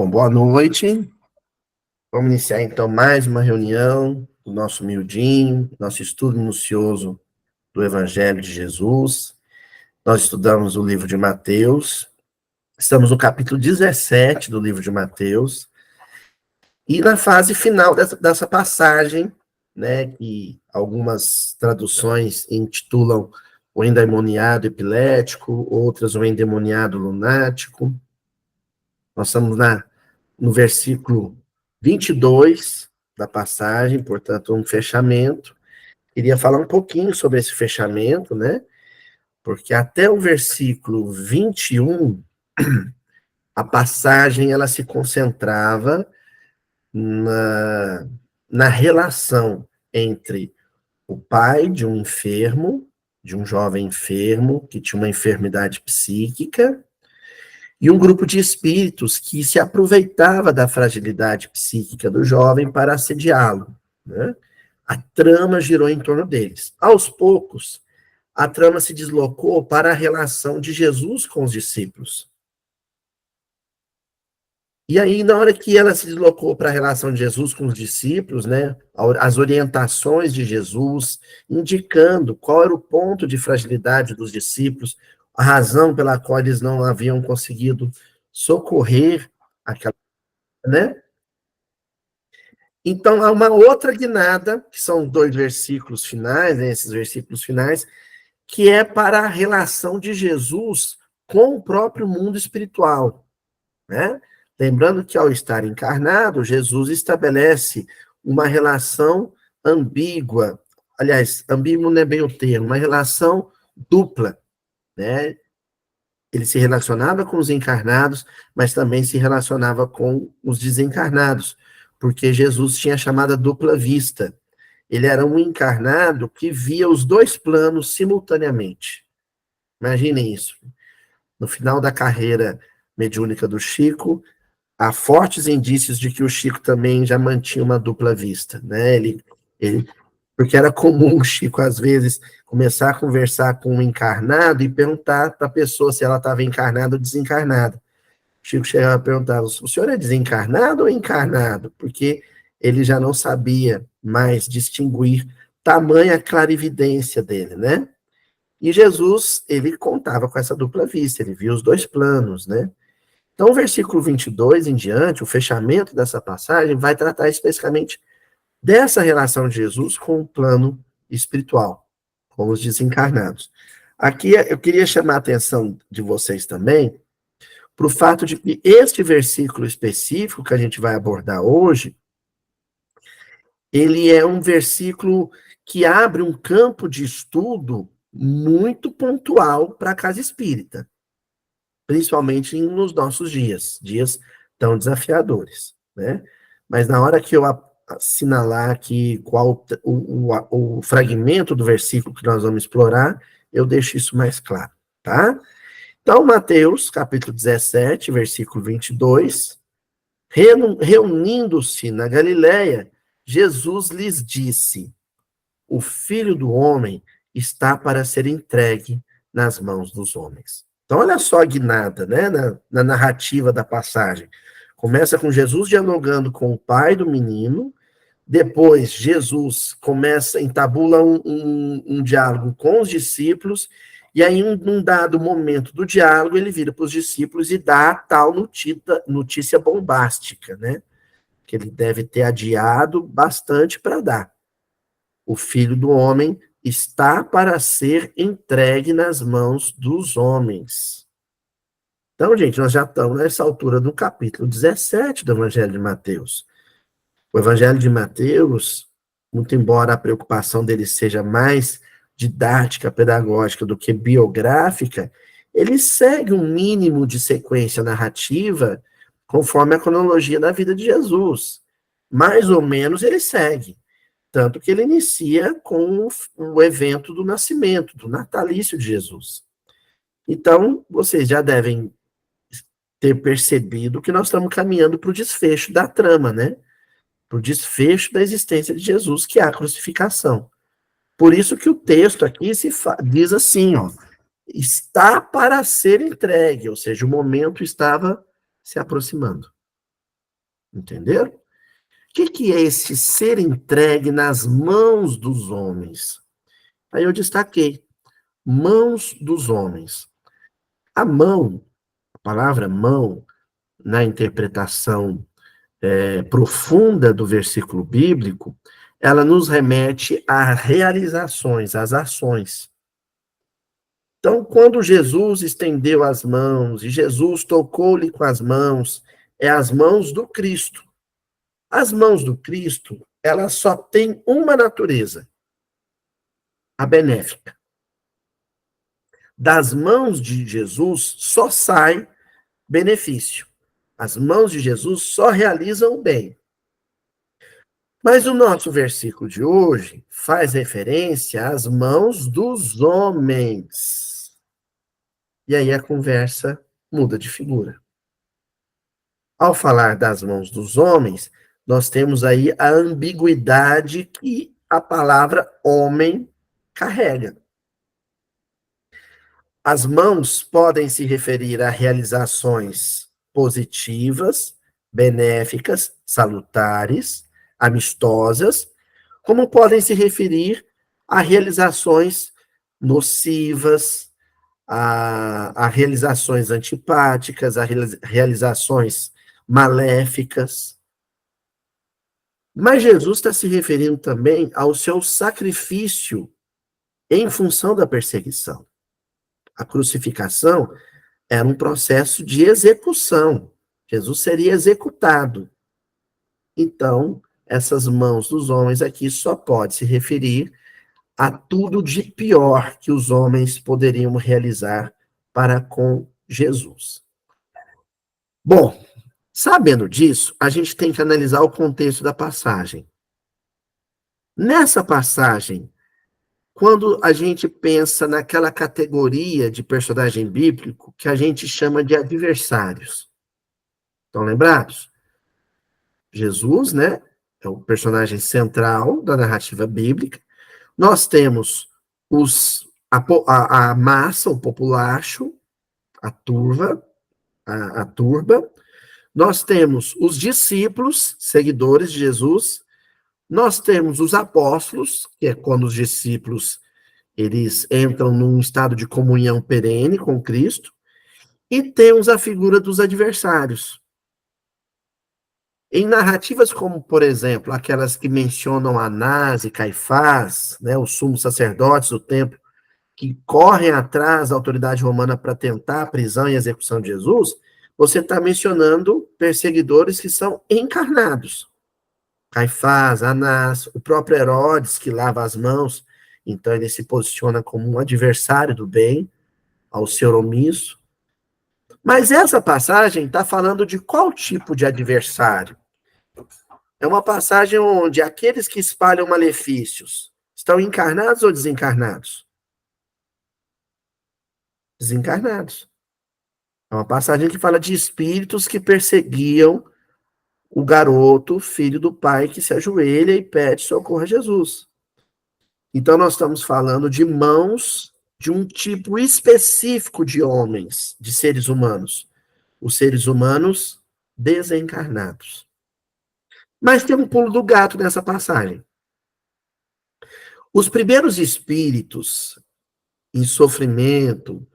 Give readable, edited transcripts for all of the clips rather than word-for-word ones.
Bom, boa noite. Vamos iniciar então mais uma reunião do nosso miudinho, nosso estudo minucioso do Evangelho de Jesus. Nós estudamos o livro de Mateus. Estamos no capítulo 17 do livro de Mateus. E na fase final dessa passagem, né, que algumas traduções intitulam o endemoniado epilético, outras o endemoniado lunático. Nós estamos no versículo 22 da passagem, portanto, um fechamento. Queria falar um pouquinho sobre esse fechamento, né? Porque até o versículo 21, a passagem ela se concentrava na relação entre o pai de um enfermo, de um jovem enfermo, que tinha uma enfermidade psíquica, e um grupo de espíritos que se aproveitava da fragilidade psíquica do jovem para assediá-lo, né? A trama girou em torno deles. Aos poucos, a trama se deslocou para a relação de Jesus com os discípulos. E aí, na hora que ela se deslocou para a relação de Jesus com os discípulos, né, as orientações de Jesus, indicando qual era o ponto de fragilidade dos discípulos, a razão pela qual eles não haviam conseguido socorrer aquela, né? Então, há uma outra guinada, que são dois versículos finais, né, esses versículos finais, que é para a relação de Jesus com o próprio mundo espiritual, né? Lembrando que ao estar encarnado, Jesus estabelece uma relação ambígua, aliás, ambíguo não é bem o termo, uma relação dupla, né? Ele se relacionava com os encarnados, mas também se relacionava com os desencarnados, porque Jesus tinha a chamada dupla vista. Ele era um encarnado que via os dois planos simultaneamente. Imaginem isso. No final da carreira mediúnica do Chico, há fortes indícios de que o Chico também já mantinha uma dupla vista, né? Porque era comum o Chico, às vezes, começar a conversar com um encarnado e perguntar para a pessoa se ela estava encarnada ou desencarnada. O Chico chegava e perguntava, o senhor é desencarnado ou encarnado? Porque ele já não sabia mais distinguir tamanha clarividência dele, né? E Jesus, ele contava com essa dupla vista, ele via os dois planos, né? Então, o versículo 22 em diante, o fechamento dessa passagem, vai tratar especificamente dessa relação de Jesus com o plano espiritual, com os desencarnados. Aqui eu queria chamar a atenção de vocês também para o fato de que este versículo específico que a gente vai abordar hoje, ele é um versículo que abre um campo de estudo muito pontual para a casa espírita, principalmente nos nossos dias tão desafiadores, né? Mas na hora que eu assinalar aqui qual o fragmento do versículo que nós vamos explorar, eu deixo isso mais claro, tá? Então, Mateus, capítulo 17, versículo 22, reunindo-se na Galileia, Jesus lhes disse, o Filho do Homem está para ser entregue nas mãos dos homens. Então, olha só a guinada, né, na narrativa da passagem. Começa com Jesus dialogando com o pai do menino, depois Jesus entabula um diálogo com os discípulos, e aí, num dado momento do diálogo, ele vira para os discípulos e dá a tal notícia bombástica, né, que ele deve ter adiado bastante para dar. O Filho do Homem está para ser entregue nas mãos dos homens. Então, gente, nós já estamos nessa altura do capítulo 17 do Evangelho de Mateus. O Evangelho de Mateus, muito embora a preocupação dele seja mais didática, pedagógica do que biográfica, ele segue um mínimo de sequência narrativa conforme a cronologia da vida de Jesus. Mais ou menos ele segue. Tanto que ele inicia com o evento do nascimento, do natalício de Jesus. Então, vocês já devem ter percebido que nós estamos caminhando para o desfecho da trama, né? Para o desfecho da existência de Jesus, que é a crucificação. Por isso que o texto aqui diz assim, ó, está para ser entregue, ou seja, o momento estava se aproximando. Entenderam? O que é esse ser entregue nas mãos dos homens? Aí eu destaquei, mãos dos homens. A mão, a palavra mão, na interpretação profunda do versículo bíblico, ela nos remete a realizações, às ações. Então, quando Jesus estendeu as mãos e Jesus tocou-lhe com as mãos, é as mãos do Cristo. As mãos do Cristo, elas só têm uma natureza, a benéfica. Das mãos de Jesus só sai benefício. As mãos de Jesus só realizam o bem. Mas o nosso versículo de hoje faz referência às mãos dos homens. E aí a conversa muda de figura. Ao falar das mãos dos homens, nós temos aí a ambiguidade que a palavra homem carrega. As mãos podem se referir a realizações positivas, benéficas, salutares, amistosas, como podem se referir a realizações nocivas, a realizações antipáticas, a realizações maléficas. Mas Jesus está se referindo também ao seu sacrifício em função da perseguição. A crucificação era um processo de execução. Jesus seria executado. Então, essas mãos dos homens aqui só pode se referir a tudo de pior que os homens poderiam realizar para com Jesus. Bom, sabendo disso, a gente tem que analisar o contexto da passagem. Nessa passagem, quando a gente pensa naquela categoria de personagem bíblico que a gente chama de adversários. Estão lembrados? Jesus, né? É o personagem central da narrativa bíblica. Nós temos a massa, o populacho, a turba. Nós temos os discípulos, seguidores de Jesus. Nós temos os apóstolos, que é quando os discípulos eles entram num estado de comunhão perene com Cristo. E temos a figura dos adversários. Em narrativas como, por exemplo, aquelas que mencionam Anás e Caifás, né, os sumos sacerdotes do templo, que correm atrás da autoridade romana para tentar a prisão e execução de Jesus, você está mencionando perseguidores que são encarnados. Caifás, Anás, o próprio Herodes, que lava as mãos, então ele se posiciona como um adversário do bem, ao ser omisso. Mas essa passagem está falando de qual tipo de adversário? É uma passagem onde aqueles que espalham malefícios estão encarnados ou desencarnados? Desencarnados. É uma passagem que fala de espíritos que perseguiam o garoto, filho do pai, que se ajoelha e pede socorro a Jesus. Então, nós estamos falando de mãos de um tipo específico de homens, de seres humanos. Os seres humanos desencarnados. Mas tem um pulo do gato nessa passagem. Os primeiros espíritos em sofrimento,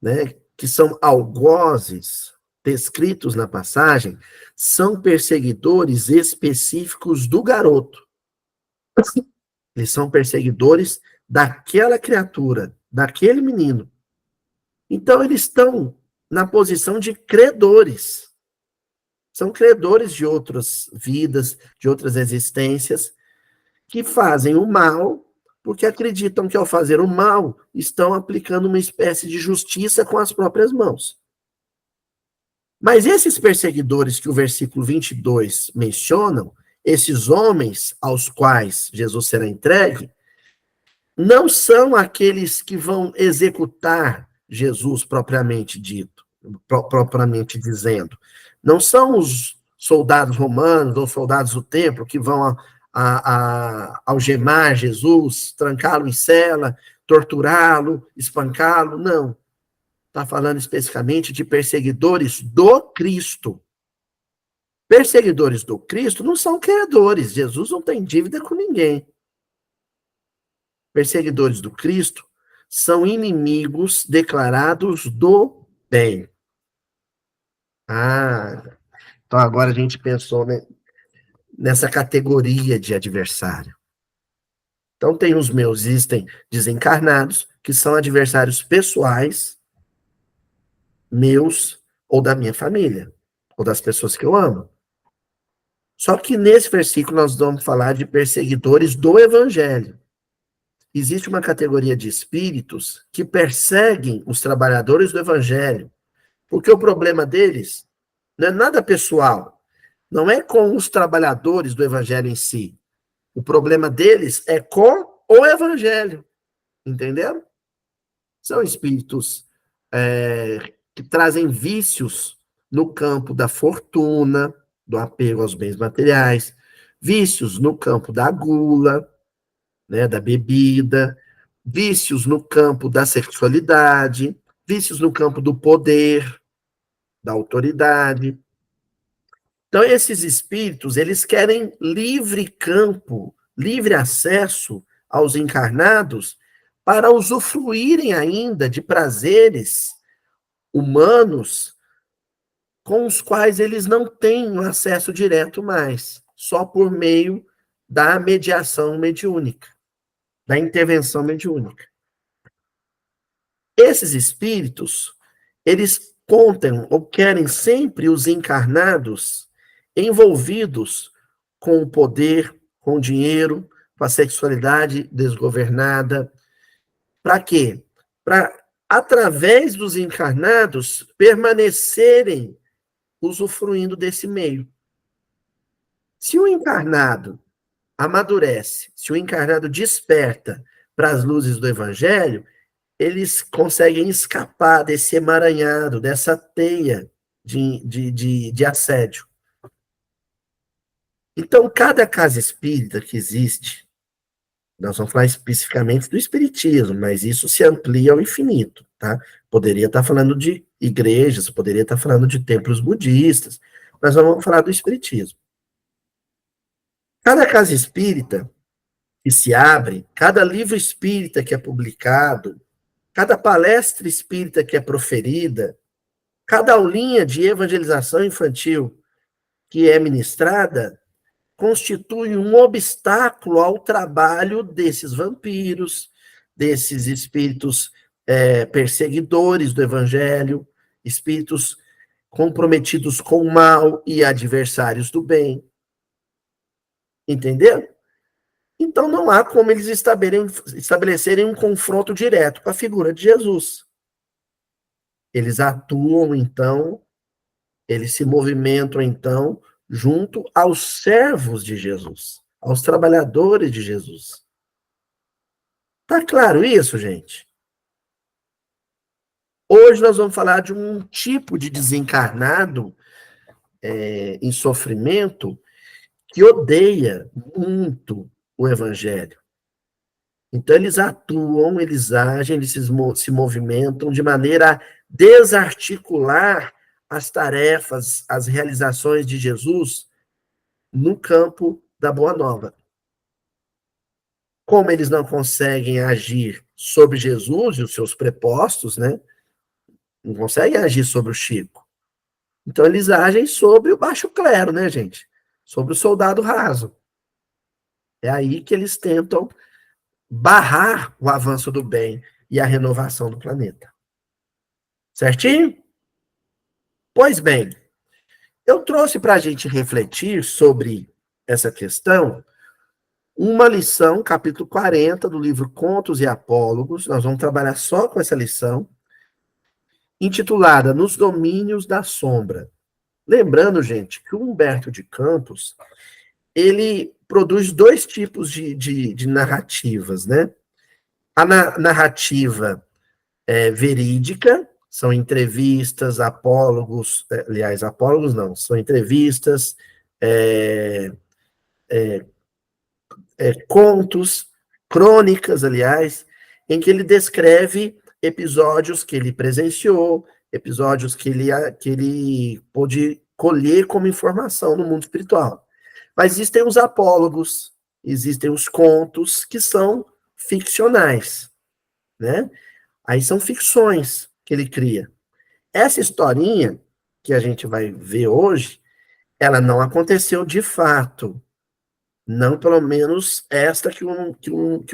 né, que são algozes, descritos na passagem, são perseguidores específicos do garoto. Eles são perseguidores daquela criatura, daquele menino. Então, eles estão na posição de credores. São credores de outras vidas, de outras existências, que fazem o mal, porque acreditam que ao fazer o mal, estão aplicando uma espécie de justiça com as próprias mãos. Mas esses perseguidores que o versículo 22 mencionam, esses homens aos quais Jesus será entregue, não são aqueles que vão executar Jesus propriamente dito, propriamente dizendo. Não são os soldados romanos ou soldados do templo que vão algemar Jesus, trancá-lo em cela, torturá-lo, espancá-lo, não. Está falando especificamente de perseguidores do Cristo. Perseguidores do Cristo não são queredores. Jesus não tem dívida com ninguém. Perseguidores do Cristo são inimigos declarados do bem. Ah, então agora a gente pensou, né, nessa categoria de adversário. Então tem os meus, existem desencarnados, que são adversários pessoais, meus ou da minha família, ou das pessoas que eu amo. Só que nesse versículo nós vamos falar de perseguidores do evangelho. Existe uma categoria de espíritos que perseguem os trabalhadores do evangelho, porque o problema deles não é nada pessoal, não é com os trabalhadores do evangelho em si. O problema deles é com o evangelho, entenderam? São espíritos que trazem vícios no campo da fortuna, do apego aos bens materiais, vícios no campo da gula, né, da bebida, vícios no campo da sexualidade, vícios no campo do poder, da autoridade. Então, esses espíritos, eles querem livre campo, livre acesso aos encarnados para usufruírem ainda de prazeres humanos com os quais eles não têm acesso direto mais, só por meio da mediação mediúnica, da intervenção mediúnica. Esses espíritos, eles contam ou querem sempre os encarnados envolvidos com o poder, com o dinheiro, com a sexualidade desgovernada. Para quê? Para, através dos encarnados, permanecerem usufruindo desse meio. Se o encarnado amadurece, se o encarnado desperta para as luzes do evangelho, eles conseguem escapar desse emaranhado, dessa teia de assédio. Então, cada casa espírita que existe, nós vamos falar especificamente do espiritismo, mas isso se amplia ao infinito, tá? Poderia estar falando de igrejas, poderia estar falando de templos budistas, mas nós vamos falar do espiritismo. Cada casa espírita que se abre, cada livro espírita que é publicado, cada palestra espírita que é proferida, cada aulinha de evangelização infantil que é ministrada, constitui um obstáculo ao trabalho desses vampiros, desses espíritos perseguidores do evangelho, espíritos comprometidos com o mal e adversários do bem. Entendeu? Então não há como eles estabelecerem um confronto direto com a figura de Jesus. Eles atuam, então, eles se movimentam, então, junto aos servos de Jesus, aos trabalhadores de Jesus. Tá claro isso, gente? Hoje nós vamos falar de um tipo de desencarnado em sofrimento que odeia muito o evangelho. Então, eles atuam, eles agem, eles se movimentam de maneira a desarticular as tarefas, as realizações de Jesus no campo da Boa Nova. Como eles não conseguem agir sobre Jesus e os seus prepostos, né? Não conseguem agir sobre o Chico. Então, eles agem sobre o baixo clero, né, gente? Sobre o soldado raso. É aí que eles tentam barrar o avanço do bem e a renovação do planeta. Certinho? Pois bem, eu trouxe para a gente refletir sobre essa questão uma lição, capítulo 40 do livro Contos e Apólogos. Nós vamos trabalhar só com essa lição, intitulada Nos Domínios da Sombra. Lembrando, gente, que o Humberto de Campos, ele produz dois tipos de narrativas, né? A narrativa verídica, são entrevistas, apólogos, aliás, apólogos não, são entrevistas, contos, crônicas, aliás, em que ele descreve episódios que ele presenciou, episódios que ele pôde colher como informação no mundo espiritual. Mas existem os apólogos, existem os contos que são ficcionais, né? Aí são ficções que ele cria. Essa historinha que a gente vai ver hoje, ela não aconteceu de fato. Não, pelo menos, esta que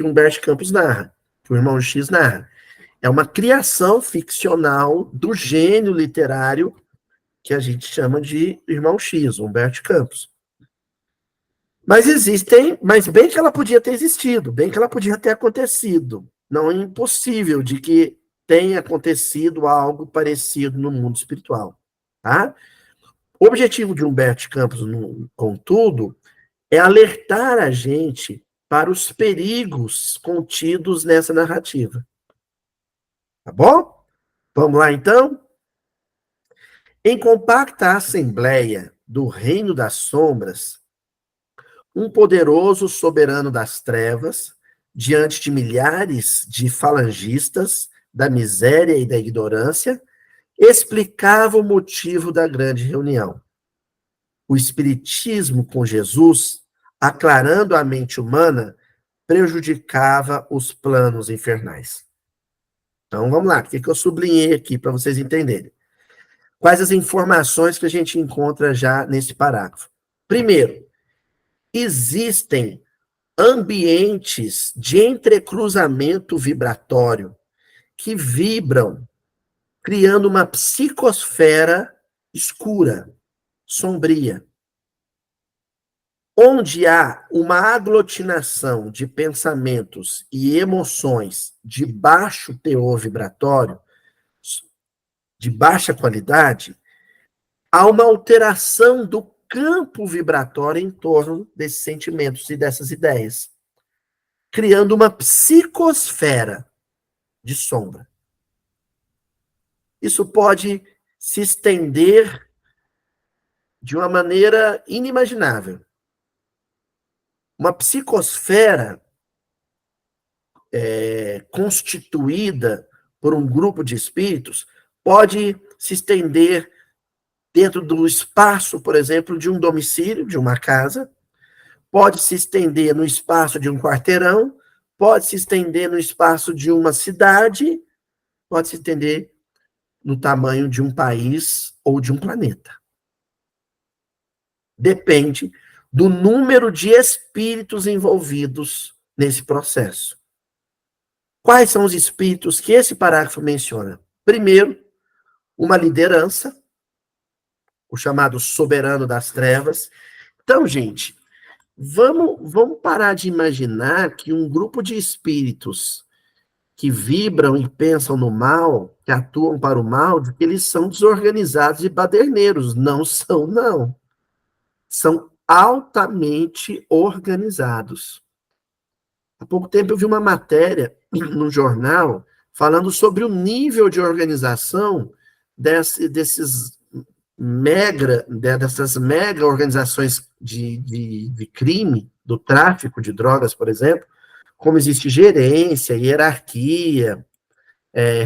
Humberto Campos narra, que o irmão X narra. É uma criação ficcional do gênio literário que a gente chama de irmão X, Humberto Campos. Mas bem que ela podia ter existido, bem que ela podia ter acontecido. Não é impossível de que tenha acontecido algo parecido no mundo espiritual, tá? O objetivo de Humberto Campos, contudo, é alertar a gente para os perigos contidos nessa narrativa. Tá bom? Vamos lá, então? Em compacta assembleia do reino das sombras, um poderoso soberano das trevas, diante de milhares de falangistas da miséria e da ignorância, explicava o motivo da grande reunião. O espiritismo com Jesus, aclarando a mente humana, prejudicava os planos infernais. Então, vamos lá, o que eu sublinhei aqui para vocês entenderem? Quais as informações que a gente encontra já nesse parágrafo? Primeiro, existem ambientes de entrecruzamento vibratório que vibram, criando uma psicosfera escura, sombria, onde há uma aglutinação de pensamentos e emoções de baixo teor vibratório, de baixa qualidade, há uma alteração do campo vibratório em torno desses sentimentos e dessas ideias, criando uma psicosfera de sombra. Isso pode se estender de uma maneira inimaginável. Uma psicosfera constituída por um grupo de espíritos pode se estender dentro do espaço, por exemplo, de um domicílio, de uma casa, pode se estender no espaço de um quarteirão, pode se estender no espaço de uma cidade, pode se estender no tamanho de um país ou de um planeta. Depende do número de espíritos envolvidos nesse processo. Quais são os espíritos que esse parágrafo menciona? Primeiro, uma liderança, o chamado soberano das trevas. Então, gente, vamos parar de imaginar que um grupo de espíritos que vibram e pensam no mal, que atuam para o mal, que eles são desorganizados e baderneiros. Não são, não. São altamente organizados. Há pouco tempo eu vi uma matéria no jornal falando sobre o nível de organização dessas mega organizações de crime, do tráfico de drogas, por exemplo, como existe gerência, hierarquia,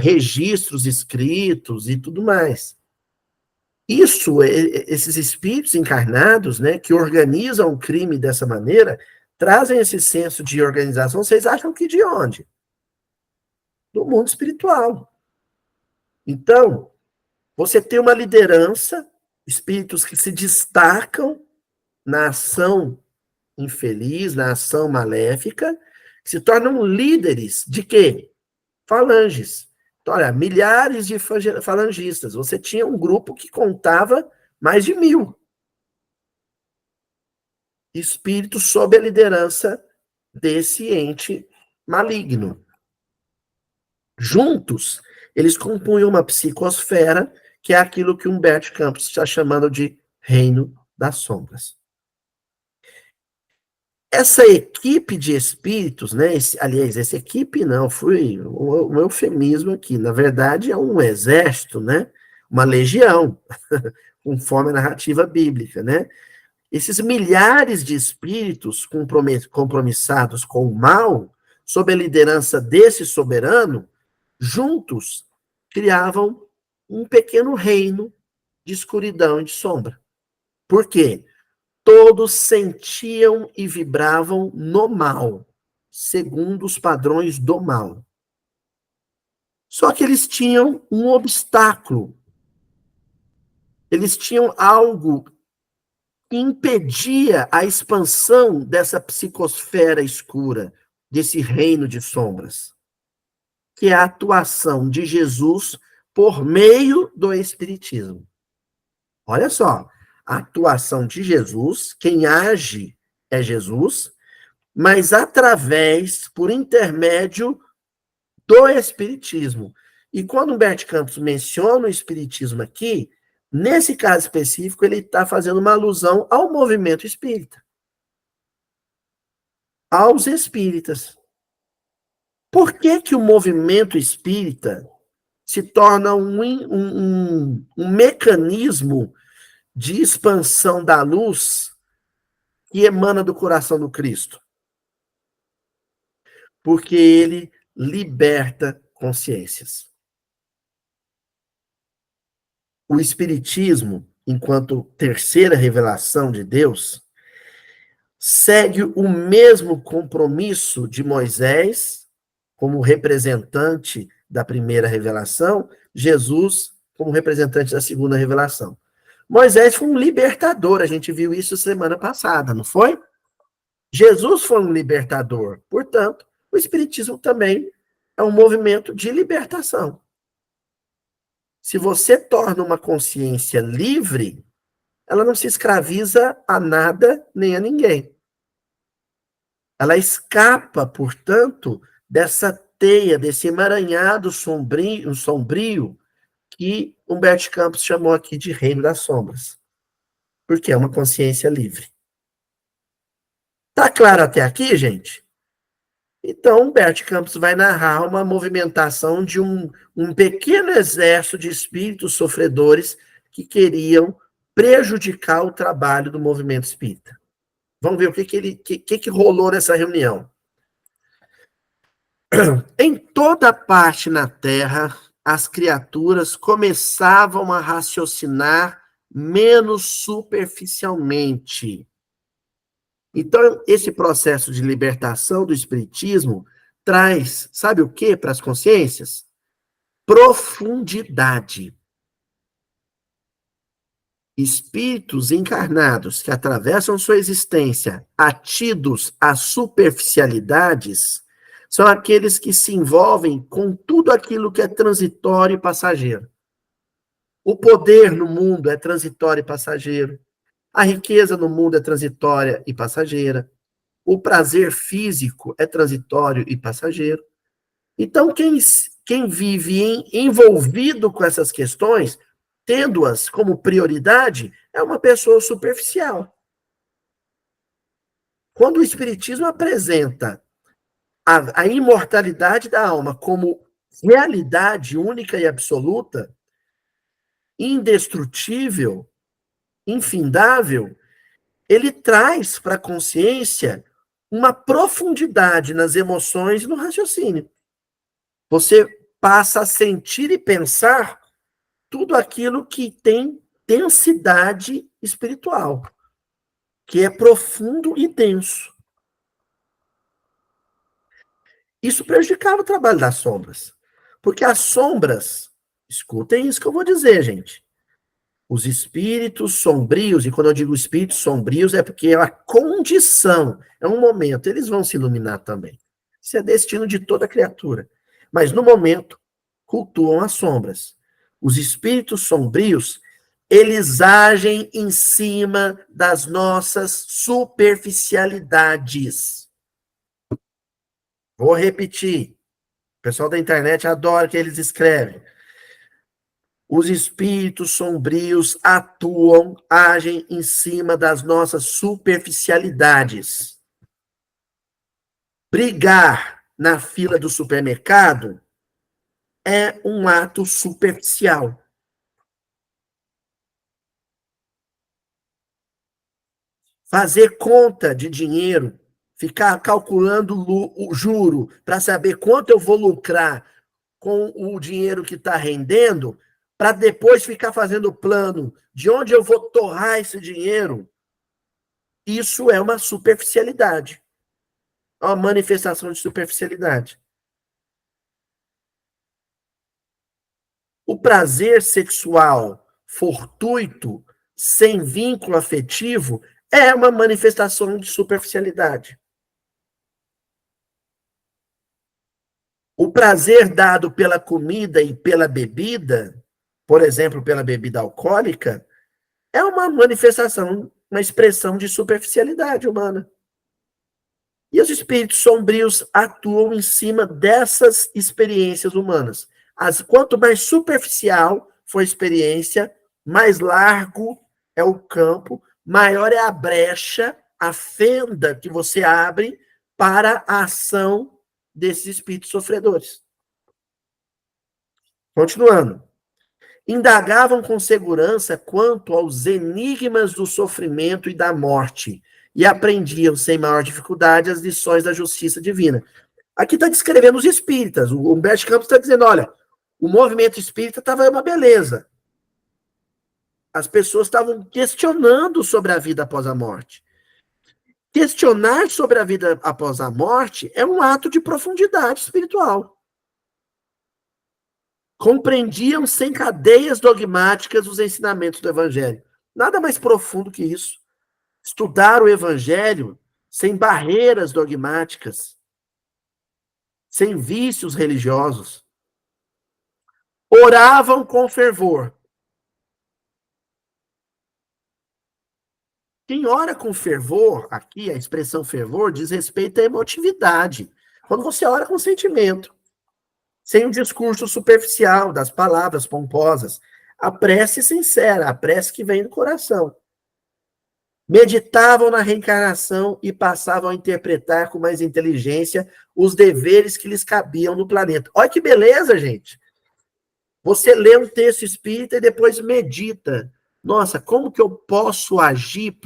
registros escritos e tudo mais. Esses espíritos encarnados, né, que organizam o crime dessa maneira, trazem esse senso de organização, vocês acham que de onde? Do mundo espiritual. Então, você tem uma liderança, espíritos que se destacam na ação infeliz, na ação maléfica, que se tornam líderes de quê? Falanges. Então, olha, milhares de falangistas. Você tinha um grupo que contava mais de 1000 espíritos sob a liderança desse ente maligno. Juntos, eles compunham uma psicosfera, que é aquilo que Humberto Campos está chamando de reino das sombras. Essa equipe de espíritos, né? Essa equipe não, foi um eufemismo aqui. Na verdade, é um exército, né? Uma legião, conforme a narrativa bíblica, né? Esses milhares de espíritos compromissados com o mal, sob a liderança desse soberano, juntos criavam um pequeno reino de escuridão e de sombra. Por quê? Todos sentiam e vibravam no mal, segundo os padrões do mal. Só que eles tinham um obstáculo. Eles tinham algo que impedia a expansão dessa psicosfera escura, desse reino de sombras, que é a atuação de Jesus por meio do Espiritismo. Olha só, a atuação de Jesus, quem age é Jesus, mas através, por intermédio do Espiritismo. E quando Humberto Campos menciona o Espiritismo aqui, nesse caso específico, ele está fazendo uma alusão ao movimento espírita, aos espíritas. Por que que o movimento espírita se torna um mecanismo de expansão da luz que emana do coração do Cristo? Porque ele liberta consciências. O Espiritismo, enquanto terceira revelação de Deus, segue o mesmo compromisso de Moisés, como representante da primeira revelação, Jesus como representante da segunda revelação. Moisés foi um libertador, a gente viu isso semana passada, não foi? Jesus foi um libertador, portanto, o Espiritismo também é um movimento de libertação. Se você torna uma consciência livre, ela não se escraviza a nada nem a ninguém. Ela escapa, portanto, dessa teia, desse emaranhado sombrio que Humberto Campos chamou aqui de reino das sombras. Porque é uma consciência livre. Tá claro até aqui, gente? Então, Humberto Campos vai narrar uma movimentação de um pequeno exército de espíritos sofredores que queriam prejudicar o trabalho do movimento espírita. Vamos ver o que rolou nessa reunião. Em toda parte na Terra, as criaturas começavam a raciocinar menos superficialmente. Então, esse processo de libertação do espiritismo traz, sabe o que para as consciências? Profundidade. Espíritos encarnados que atravessam sua existência atidos a superficialidades são aqueles que se envolvem com tudo aquilo que é transitório e passageiro. O poder no mundo é transitório e passageiro. A riqueza no mundo é transitória e passageira. O prazer físico é transitório e passageiro. Então, quem vive envolvido com essas questões, tendo-as como prioridade, é uma pessoa superficial. Quando o Espiritismo apresenta a imortalidade da alma como realidade única e absoluta, indestrutível, infindável, ele traz para a consciência uma profundidade nas emoções e no raciocínio. Você passa a sentir e pensar tudo aquilo que tem densidade espiritual, que é profundo e denso. Isso prejudicava o trabalho das sombras. Porque as sombras, escutem isso que eu vou dizer, gente. Os espíritos sombrios, e quando eu digo espíritos sombrios, é porque é a condição, é um momento, eles vão se iluminar também. Isso é destino de toda criatura. Mas no momento, cultuam as sombras. Os espíritos sombrios, eles agem em cima das nossas superficialidades. Vou repetir. O pessoal da internet adora que eles escrevem. Os espíritos sombrios atuam, agem em cima das nossas superficialidades. Brigar na fila do supermercado é um ato superficial. Fazer conta de dinheiro, ficar calculando o juro para saber quanto eu vou lucrar com o dinheiro que está rendendo, para depois ficar fazendo o plano de onde eu vou torrar esse dinheiro, isso é uma superficialidade. É uma manifestação de superficialidade. O prazer sexual fortuito, sem vínculo afetivo, é uma manifestação de superficialidade. O prazer dado pela comida e pela bebida, por exemplo, pela bebida alcoólica, é uma manifestação, uma expressão de superficialidade humana. E os espíritos sombrios atuam em cima dessas experiências humanas. Quanto mais superficial for a experiência, mais largo é o campo, maior é a brecha, a fenda que você abre para a ação desses espíritos sofredores. Continuando. Indagavam com segurança quanto aos enigmas do sofrimento e da morte, e aprendiam sem maior dificuldade as lições da justiça divina. Aqui está descrevendo os espíritas. O Humberto Campos está dizendo, olha, o movimento espírita estava uma beleza. As pessoas estavam questionando sobre a vida após a morte. Questionar sobre a vida após a morte é um ato de profundidade espiritual. Compreendiam sem cadeias dogmáticas os ensinamentos do Evangelho. Nada mais profundo que isso. Estudar o Evangelho sem barreiras dogmáticas, sem vícios religiosos. Oravam com fervor. Quem ora com fervor, aqui a expressão fervor diz respeito à emotividade. Quando você ora com sentimento, sem um discurso superficial das palavras pomposas, a prece sincera, a prece que vem do coração. Meditavam na reencarnação e passavam a interpretar com mais inteligência os deveres que lhes cabiam no planeta. Olha que beleza, gente! Você lê um texto espírita e depois medita. Nossa, como que eu posso agir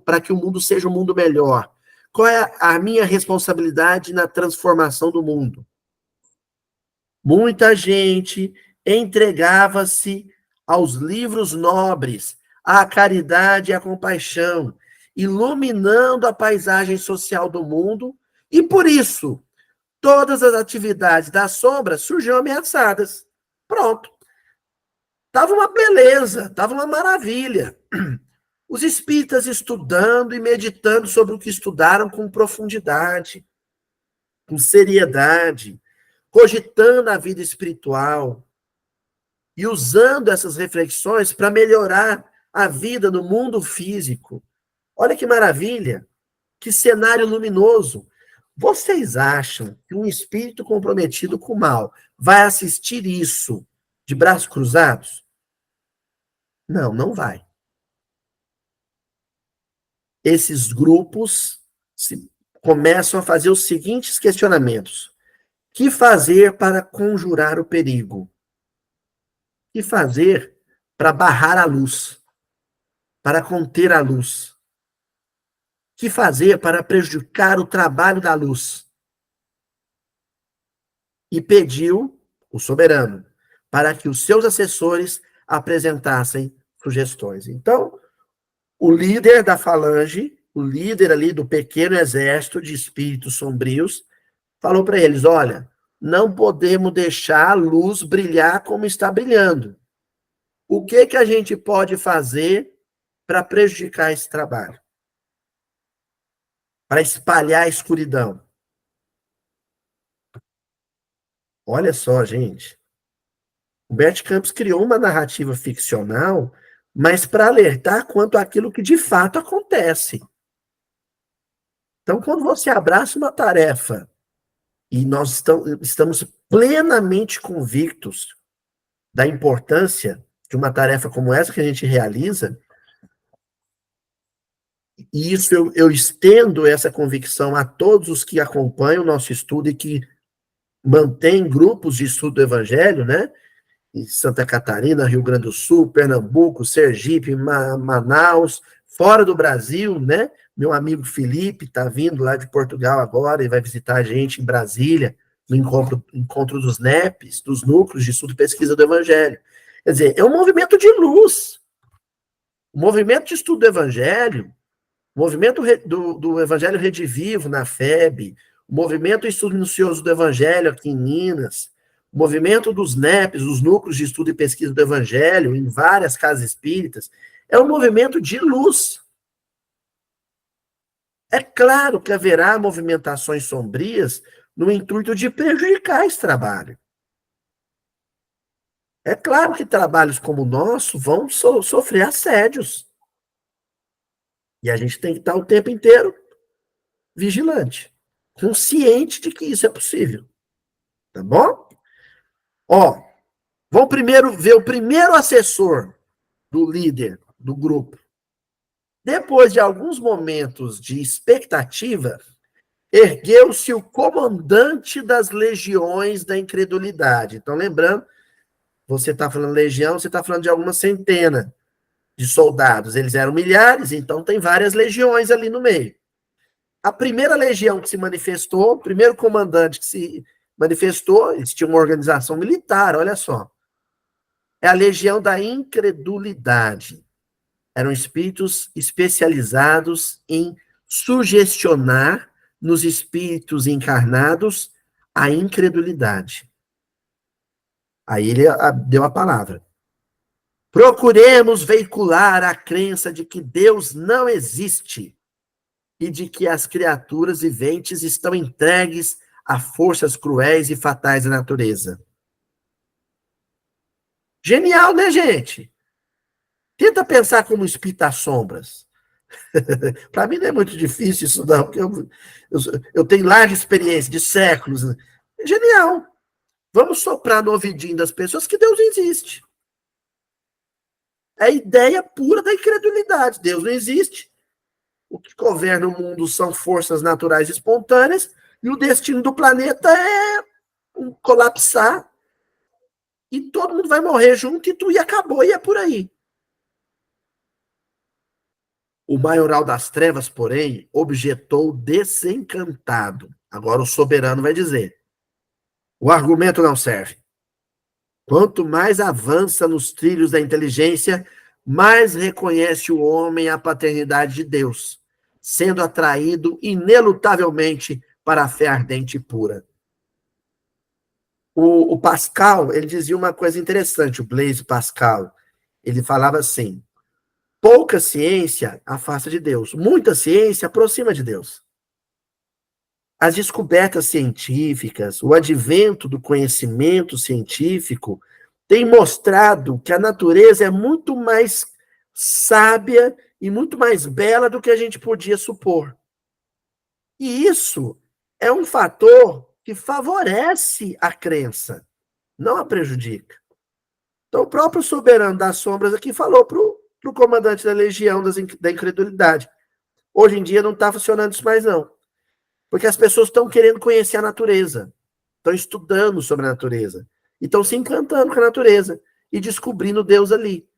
para que o mundo seja um mundo melhor? Qual é a minha responsabilidade na transformação do mundo? Muita gente entregava-se aos livros nobres, à caridade e à compaixão, iluminando a paisagem social do mundo, e por isso, todas as atividades da sombra surgiam ameaçadas. Pronto. Tava uma beleza, tava uma maravilha. Os espíritas estudando e meditando sobre o que estudaram com profundidade, com seriedade, cogitando a vida espiritual e usando essas reflexões para melhorar a vida no mundo físico. Olha que maravilha, que cenário luminoso. Vocês acham que um espírito comprometido com o mal vai assistir isso de braços cruzados? Não, não vai. Esses grupos começam a fazer os seguintes questionamentos. Que fazer para conjurar o perigo? O que fazer para barrar a luz? Para conter a luz? O que fazer para prejudicar o trabalho da luz? E pediu, o soberano, para que os seus assessores apresentassem sugestões. Então, o líder da falange, o líder ali do pequeno exército de espíritos sombrios, falou para eles, olha, não podemos deixar a luz brilhar como está brilhando. O que a gente pode fazer para prejudicar esse trabalho? Para espalhar a escuridão? Olha só, gente. Humberto Campos criou uma narrativa ficcional, mas para alertar quanto àquilo que de fato acontece. Então, quando você abraça uma tarefa e nós estamos plenamente convictos da importância de uma tarefa como essa que a gente realiza, e isso eu estendo essa convicção a todos os que acompanham o nosso estudo e que mantêm grupos de estudo do Evangelho, né? Em Santa Catarina, Rio Grande do Sul, Pernambuco, Sergipe, Manaus, fora do Brasil, né? Meu amigo Felipe está vindo lá de Portugal agora e vai visitar a gente em Brasília, no encontro dos NEPs, dos Núcleos de Estudo e Pesquisa do Evangelho. Quer dizer, é um movimento de luz. O movimento de estudo do Evangelho, o movimento do Evangelho Redivivo na FEB, o movimento de estudo minucioso do Evangelho aqui em Minas, o movimento dos NEPs, os Núcleos de Estudo e Pesquisa do Evangelho, em várias casas espíritas, é um movimento de luz. É claro que haverá movimentações sombrias no intuito de prejudicar esse trabalho. É claro que trabalhos como o nosso vão sofrer assédios. E a gente tem que estar o tempo inteiro vigilante, consciente de que isso é possível. Tá bom? Ó, vamos primeiro ver o primeiro assessor do líder do grupo. Depois de alguns momentos de expectativa, ergueu-se o comandante das legiões da incredulidade. Então, lembrando, você está falando legião, você está falando de algumas centenas de soldados. Eles eram milhares, então tem várias legiões ali no meio. A primeira legião que se manifestou, o primeiro comandante que se manifestou, eles tinham uma organização militar, olha só. É a legião da incredulidade. Eram espíritos especializados em sugestionar nos espíritos encarnados a incredulidade. Aí ele deu a palavra. Procuremos veicular a crença de que Deus não existe e de que as criaturas viventes estão entregues a forças cruéis e fatais da natureza. Genial, né, gente? Tenta pensar como espita-sombras. Para mim não é muito difícil isso, não, porque eu tenho larga experiência de séculos. Genial. Vamos soprar no ouvidinho das pessoas que Deus não existe. É a ideia pura da incredulidade. Deus não existe. O que governa o mundo são forças naturais espontâneas e o destino do planeta é colapsar e todo mundo vai morrer junto e acabou, e é por aí. O maioral das trevas, porém, objetou desencantado. Agora o soberano vai dizer. O argumento não serve. Quanto mais avança nos trilhos da inteligência, mais reconhece o homem a paternidade de Deus, sendo atraído inelutavelmente para a fé ardente e pura. O Pascal, ele dizia uma coisa interessante, o Blaise Pascal. Ele falava assim, pouca ciência afasta de Deus, muita ciência aproxima de Deus. As descobertas científicas, o advento do conhecimento científico tem mostrado que a natureza é muito mais sábia e muito mais bela do que a gente podia supor. E isso é um fator que favorece a crença, não a prejudica. Então, o próprio soberano das sombras aqui falou para o comandante da legião da incredulidade. Hoje em dia não está funcionando isso mais, não. Porque as pessoas estão querendo conhecer a natureza, estão estudando sobre a natureza, e estão se encantando com a natureza e descobrindo Deus ali,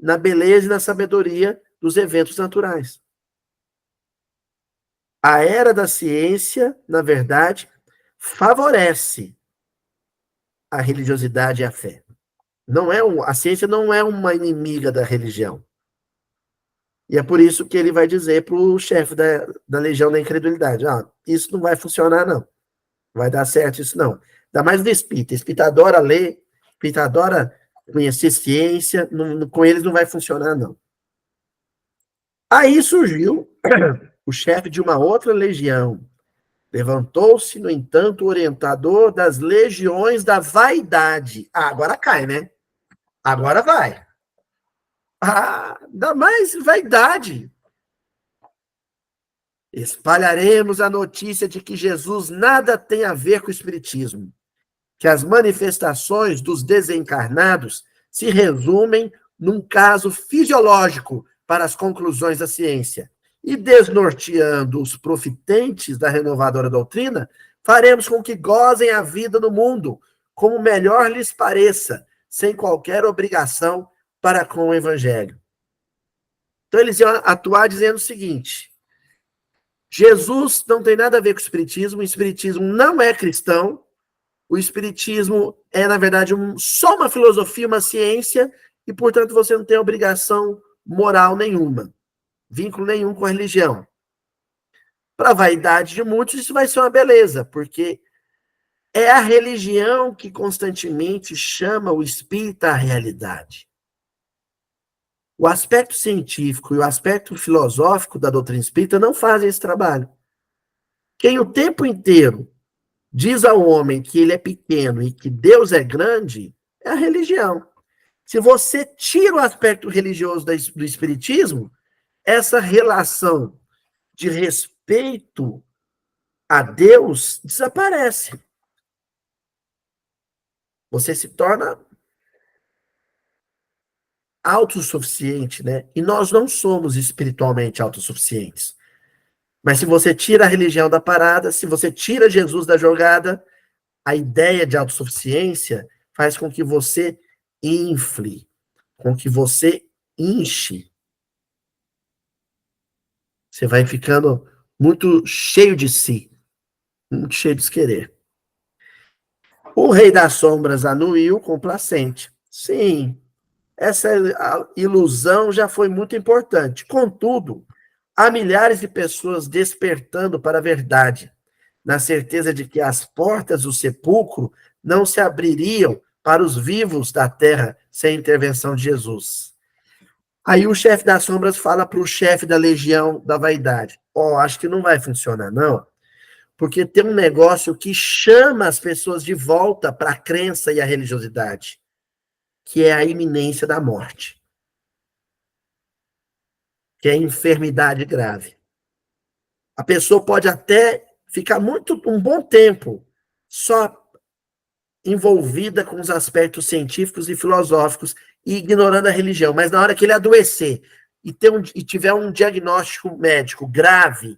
na beleza e na sabedoria dos eventos naturais. A era da ciência, na verdade, favorece a religiosidade e a fé. A ciência não é uma inimiga da religião. E é por isso que ele vai dizer para o chefe da legião da incredulidade, isso não vai funcionar, não. Não vai dar certo isso, não. Ainda mais do espírita. Espírita adora ler, espírita adora conhecer ciência, com eles não vai funcionar, não. Aí surgiu o chefe de uma outra legião. Levantou-se, no entanto, o orientador das legiões da vaidade. Agora cai, né? Agora vai. Ainda mais vaidade. Espalharemos a notícia de que Jesus nada tem a ver com o espiritismo, que as manifestações dos desencarnados se resumem num caso fisiológico para as conclusões da ciência. E desnorteando os profitentes da renovadora doutrina, faremos com que gozem a vida no mundo, como melhor lhes pareça, sem qualquer obrigação para com o evangelho. Então eles iam atuar dizendo o seguinte: Jesus não tem nada a ver com o espiritismo não é cristão, o espiritismo é, na verdade, só uma filosofia, uma ciência, e, portanto, você não tem obrigação moral nenhuma, vínculo nenhum com a religião. Para a vaidade de muitos, isso vai ser uma beleza, porque é a religião que constantemente chama o espírita à realidade. O aspecto científico e o aspecto filosófico da doutrina espírita não fazem esse trabalho. Quem o tempo inteiro diz ao homem que ele é pequeno e que Deus é grande é a religião. Se você tira o aspecto religioso do espiritismo, essa relação de respeito a Deus desaparece. Você se torna autossuficiente, né? E nós não somos espiritualmente autossuficientes. Mas se você tira a religião da parada, se você tira Jesus da jogada, a ideia de autossuficiência faz com que você infle, com que você enche. Você vai ficando muito cheio de si, muito cheio de querer. O Rei das Sombras anuiu complacente. Sim, essa ilusão já foi muito importante. Contudo, há milhares de pessoas despertando para a verdade, na certeza de que as portas do sepulcro não se abririam para os vivos da terra sem a intervenção de Jesus. Aí o chefe das sombras fala para o chefe da legião da vaidade: acho que não vai funcionar, não, porque tem um negócio que chama as pessoas de volta para a crença e a religiosidade, que é a iminência da morte, que é a enfermidade grave. A pessoa pode até ficar um bom tempo só envolvida com os aspectos científicos e filosóficos e ignorando a religião, mas na hora que ele adoecer e tiver um diagnóstico médico grave,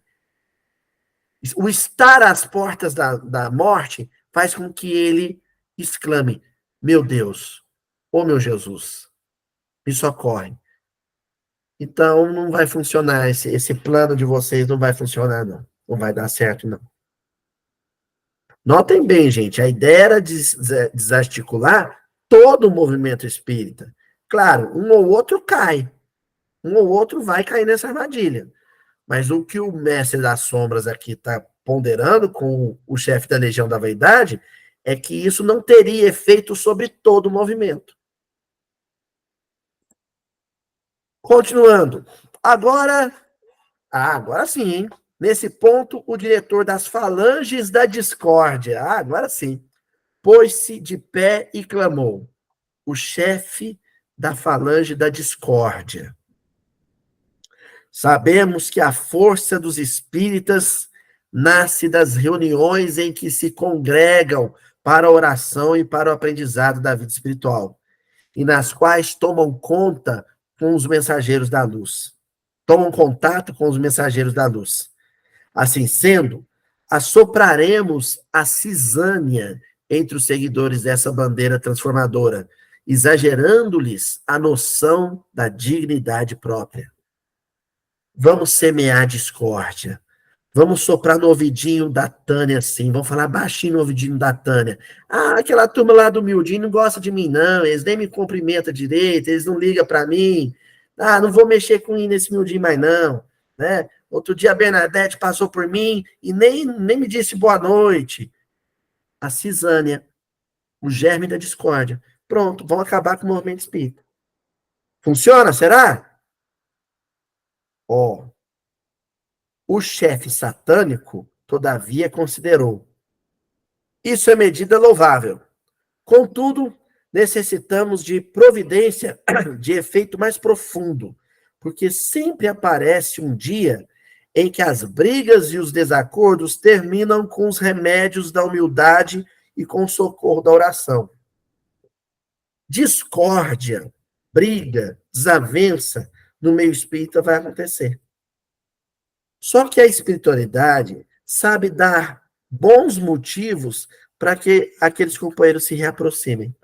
o estar às portas da morte faz com que ele exclame: meu Deus, meu Jesus, me socorre. Então não vai funcionar, esse plano de vocês não vai funcionar, não. Não vai dar certo, não. Notem bem, gente, a ideia era desarticular todo o movimento espírita. Claro, um ou outro cai. Um ou outro vai cair nessa armadilha. Mas o que o mestre das sombras aqui está ponderando com o chefe da Legião da Vaidade é que isso não teria efeito sobre todo o movimento. Continuando. Agora sim, hein? Nesse ponto, o diretor das falanges da discórdia, agora sim, pôs-se de pé e clamou: o chefe da falange da discórdia. Sabemos que a força dos espíritas nasce das reuniões em que se congregam para a oração e para o aprendizado da vida espiritual, e nas quais tomam conta com os mensageiros da luz. Tomam contato com os mensageiros da luz. Assim sendo, assopraremos a cisânia entre os seguidores dessa bandeira transformadora, exagerando-lhes a noção da dignidade própria. Vamos semear discórdia. Vamos soprar no ouvidinho da Tânia, assim. Vamos falar baixinho no ouvidinho da Tânia. Aquela turma lá do Mildinho não gosta de mim, não. Eles nem me cumprimentam direito, eles não ligam para mim. Não vou mexer com ele nesse Mildinho mais, não. Né? Outro dia a Bernadette passou por mim e nem me disse boa noite. A cisânia, o germe da discórdia. Pronto, vamos acabar com o movimento espírita. Funciona, será? O chefe satânico, todavia, considerou: isso é medida louvável. Contudo, necessitamos de providência de efeito mais profundo, porque sempre aparece um dia em que as brigas e os desacordos terminam com os remédios da humildade e com o socorro da oração. Discórdia, briga, desavença no meio espírita vai acontecer. Só que a espiritualidade sabe dar bons motivos para que aqueles companheiros se reaproximem.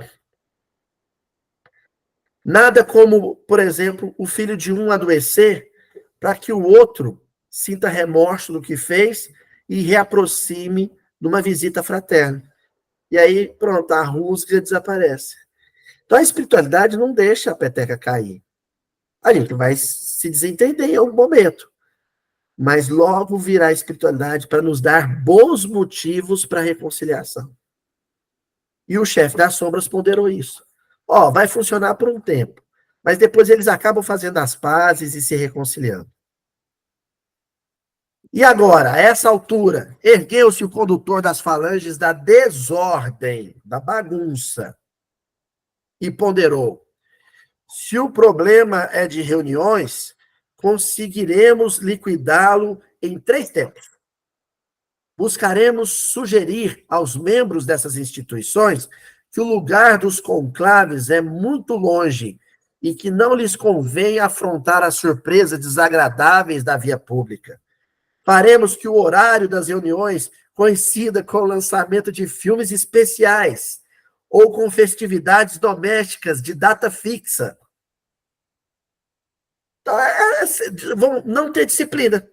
Nada como, por exemplo, o filho de um adoecer para que o outro sinta remorso do que fez e reaproxime numa visita fraterna. E aí, pronto, a rusga desaparece. Então a espiritualidade não deixa a peteca cair. A gente vai se desentender em algum momento. Mas logo virá a espiritualidade para nos dar bons motivos para a reconciliação. E o chefe das sombras ponderou isso. Ó, vai funcionar por um tempo. Mas depois eles acabam fazendo as pazes e se reconciliando. E agora, a essa altura, ergueu-se o condutor das falanges da desordem, da bagunça, e ponderou: se o problema é de reuniões, conseguiremos liquidá-lo em 3 tempos. Buscaremos sugerir aos membros dessas instituições que o lugar dos conclaves é muito longe e que não lhes convém afrontar as surpresas desagradáveis da via pública. Faremos que o horário das reuniões coincida com o lançamento de filmes especiais ou com festividades domésticas de data fixa. Então, vão não ter disciplina.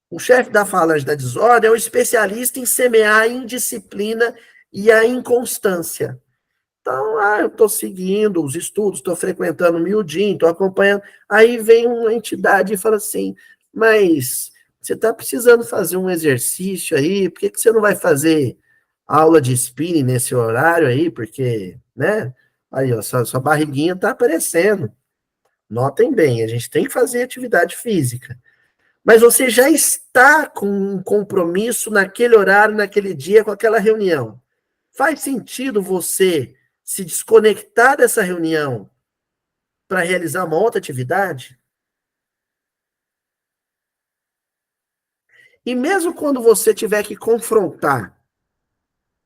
O chefe da falange da desordem é um especialista em semear a indisciplina e a inconstância. Então, eu estou seguindo os estudos, estou frequentando o miudinho, estou acompanhando. Aí vem uma entidade e fala assim, mas você está precisando fazer um exercício aí, por que você não vai fazer aula de spinning nesse horário aí? Porque, né? Aí, ó, sua barriguinha está aparecendo. Notem bem, a gente tem que fazer atividade física. Mas você já está com um compromisso naquele horário, naquele dia, com aquela reunião. Faz sentido você se desconectar dessa reunião para realizar uma outra atividade? E mesmo quando você tiver que confrontar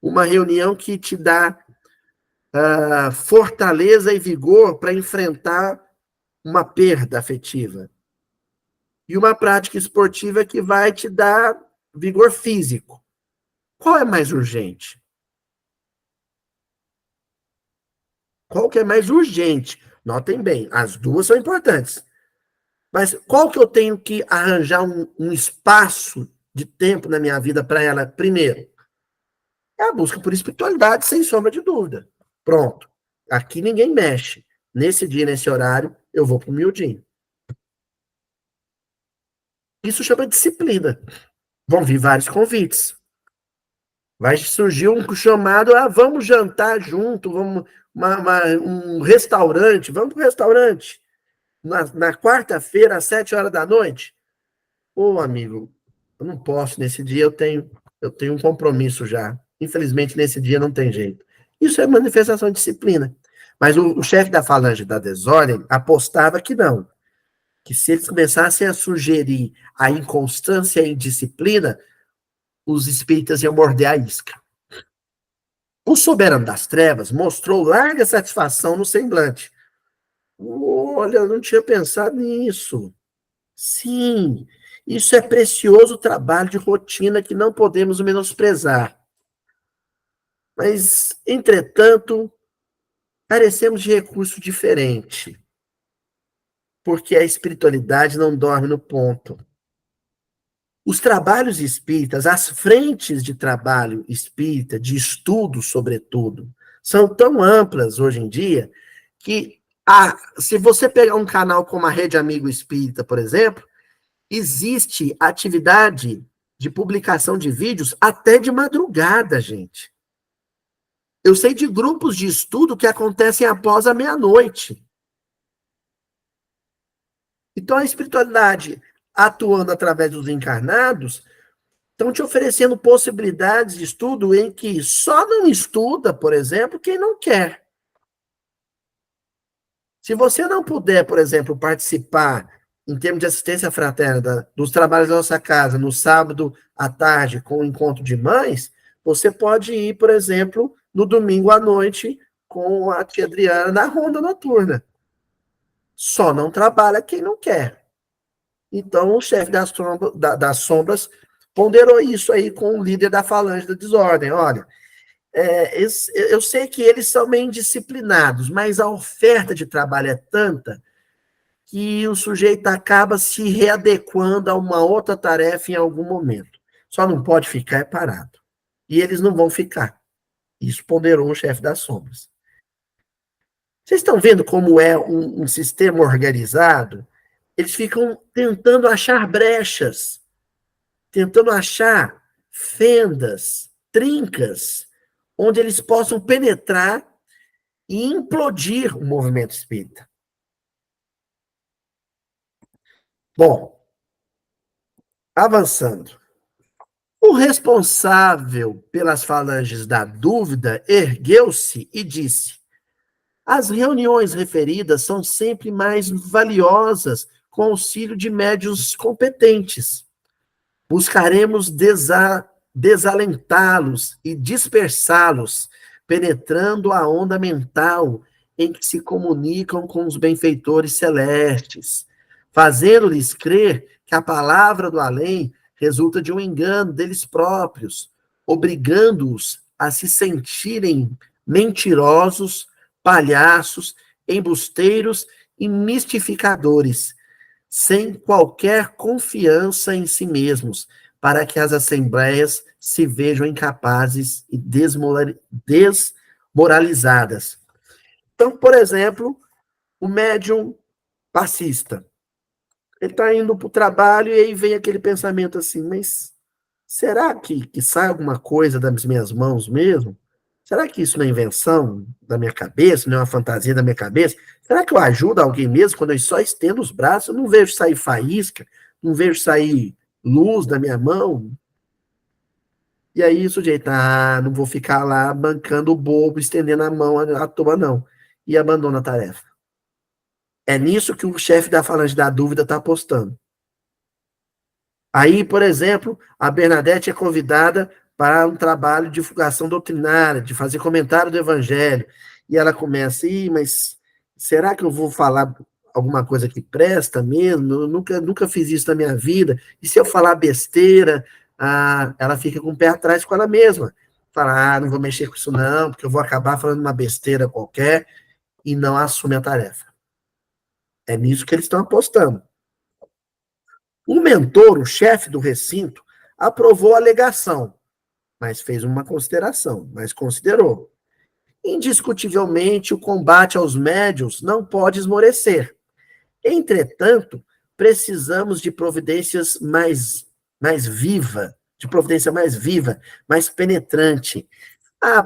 uma reunião que te dá fortaleza e vigor para enfrentar uma perda afetiva, e uma prática esportiva que vai te dar vigor físico, qual é mais urgente? Qual que é mais urgente? Notem bem, as duas são importantes. Mas qual que eu tenho que arranjar um espaço de tempo na minha vida para ela primeiro? É a busca por espiritualidade, sem sombra de dúvida. Pronto. Aqui ninguém mexe. Nesse dia, nesse horário, eu vou para o miudinho. Isso chama disciplina. Vão vir vários convites. Vai surgir um chamado, vamos jantar junto, vamos um restaurante, vamos para o restaurante. Na quarta-feira, às 7 horas da noite. Ô, amigo, eu não posso, nesse dia eu tenho um compromisso já. Infelizmente, nesse dia não tem jeito. Isso é manifestação de disciplina. Mas o chefe da falange da desordem apostava que não. Que se eles começassem a sugerir a inconstância e indisciplina, os espíritas iam morder a isca. O soberano das trevas mostrou larga satisfação no semblante. Olha, eu não tinha pensado nisso. Sim, isso é precioso trabalho de rotina que não podemos menosprezar. Mas, entretanto, carecemos de recurso diferente, porque a espiritualidade não dorme no ponto. Os trabalhos espíritas, as frentes de trabalho espírita, de estudo, sobretudo, são tão amplas hoje em dia que, se você pegar um canal como a Rede Amigo Espírita, por exemplo, existe atividade de publicação de vídeos até de madrugada, gente. Eu sei de grupos de estudo que acontecem após a meia-noite. Então, a espiritualidade, atuando através dos encarnados, estão te oferecendo possibilidades de estudo em que só não estuda, por exemplo, quem não quer. Se você não puder, por exemplo, participar em termos de assistência fraterna dos trabalhos da nossa casa no sábado à tarde com o encontro de mães, você pode ir, por exemplo, no domingo à noite com a tia Adriana na ronda noturna. Só não trabalha quem não quer. Então, o chefe das sombras ponderou isso aí com o líder da falange da desordem. Olha, eu sei que eles são meio indisciplinados, mas a oferta de trabalho é tanta que o sujeito acaba se readequando a uma outra tarefa em algum momento. Só não pode ficar parado. E eles não vão ficar. Isso ponderou o chefe das sombras. Vocês estão vendo como é um sistema organizado? Eles ficam tentando achar brechas, tentando achar fendas, trincas, onde eles possam penetrar e implodir o movimento espírita. Bom, avançando. O responsável pelas falanges da dúvida ergueu-se e disse: as reuniões referidas são sempre mais valiosas com auxílio de médiuns competentes. Buscaremos desalentá-los e dispersá-los, penetrando a onda mental em que se comunicam com os benfeitores celestes, fazendo-lhes crer que a palavra do além resulta de um engano deles próprios, obrigando-os a se sentirem mentirosos, palhaços, embusteiros e mistificadores, sem qualquer confiança em si mesmos, para que as assembleias se vejam incapazes e desmoralizadas. Então, por exemplo, o médium passista, ele está indo para o trabalho e aí vem aquele pensamento assim, mas será que sai alguma coisa das minhas mãos mesmo? Será que isso não é invenção da minha cabeça, não é uma fantasia da minha cabeça? Será que eu ajudo alguém mesmo quando eu só estendo os braços? Eu não vejo sair faísca, não vejo sair luz da minha mão. E aí o sujeito, não vou ficar lá bancando o bobo, estendendo a mão à toa, não. E abandona a tarefa. É nisso que o chefe da falange da dúvida está apostando. Aí, por exemplo, a Bernadette é convidada para um trabalho de divulgação doutrinária, de fazer comentário do evangelho. E ela começa, mas será que eu vou falar alguma coisa que presta mesmo? Eu nunca fiz isso na minha vida. E se eu falar besteira, ela fica com o pé atrás com ela mesma. Fala, não vou mexer com isso não, porque eu vou acabar falando uma besteira qualquer e não assume a tarefa. É nisso que eles estão apostando. O mentor, o chefe do recinto, aprovou a alegação, mas fez uma consideração, mas considerou. Indiscutivelmente, o combate aos médiuns não pode esmorecer. Entretanto, precisamos de providências mais viva, de providência mais viva, mais penetrante.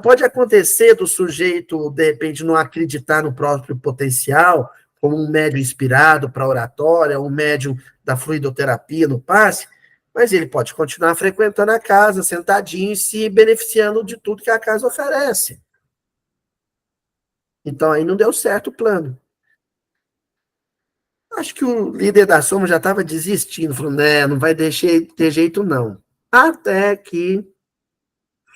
Pode acontecer do sujeito, de repente, não acreditar no próprio potencial, como um médium inspirado para oratória, um médium da fluidoterapia no passe, mas ele pode continuar frequentando a casa, sentadinho e se beneficiando de tudo que a casa oferece. Então, aí não deu certo o plano. Acho que o líder da Soma já estava desistindo, falou, não vai ter jeito não. Até que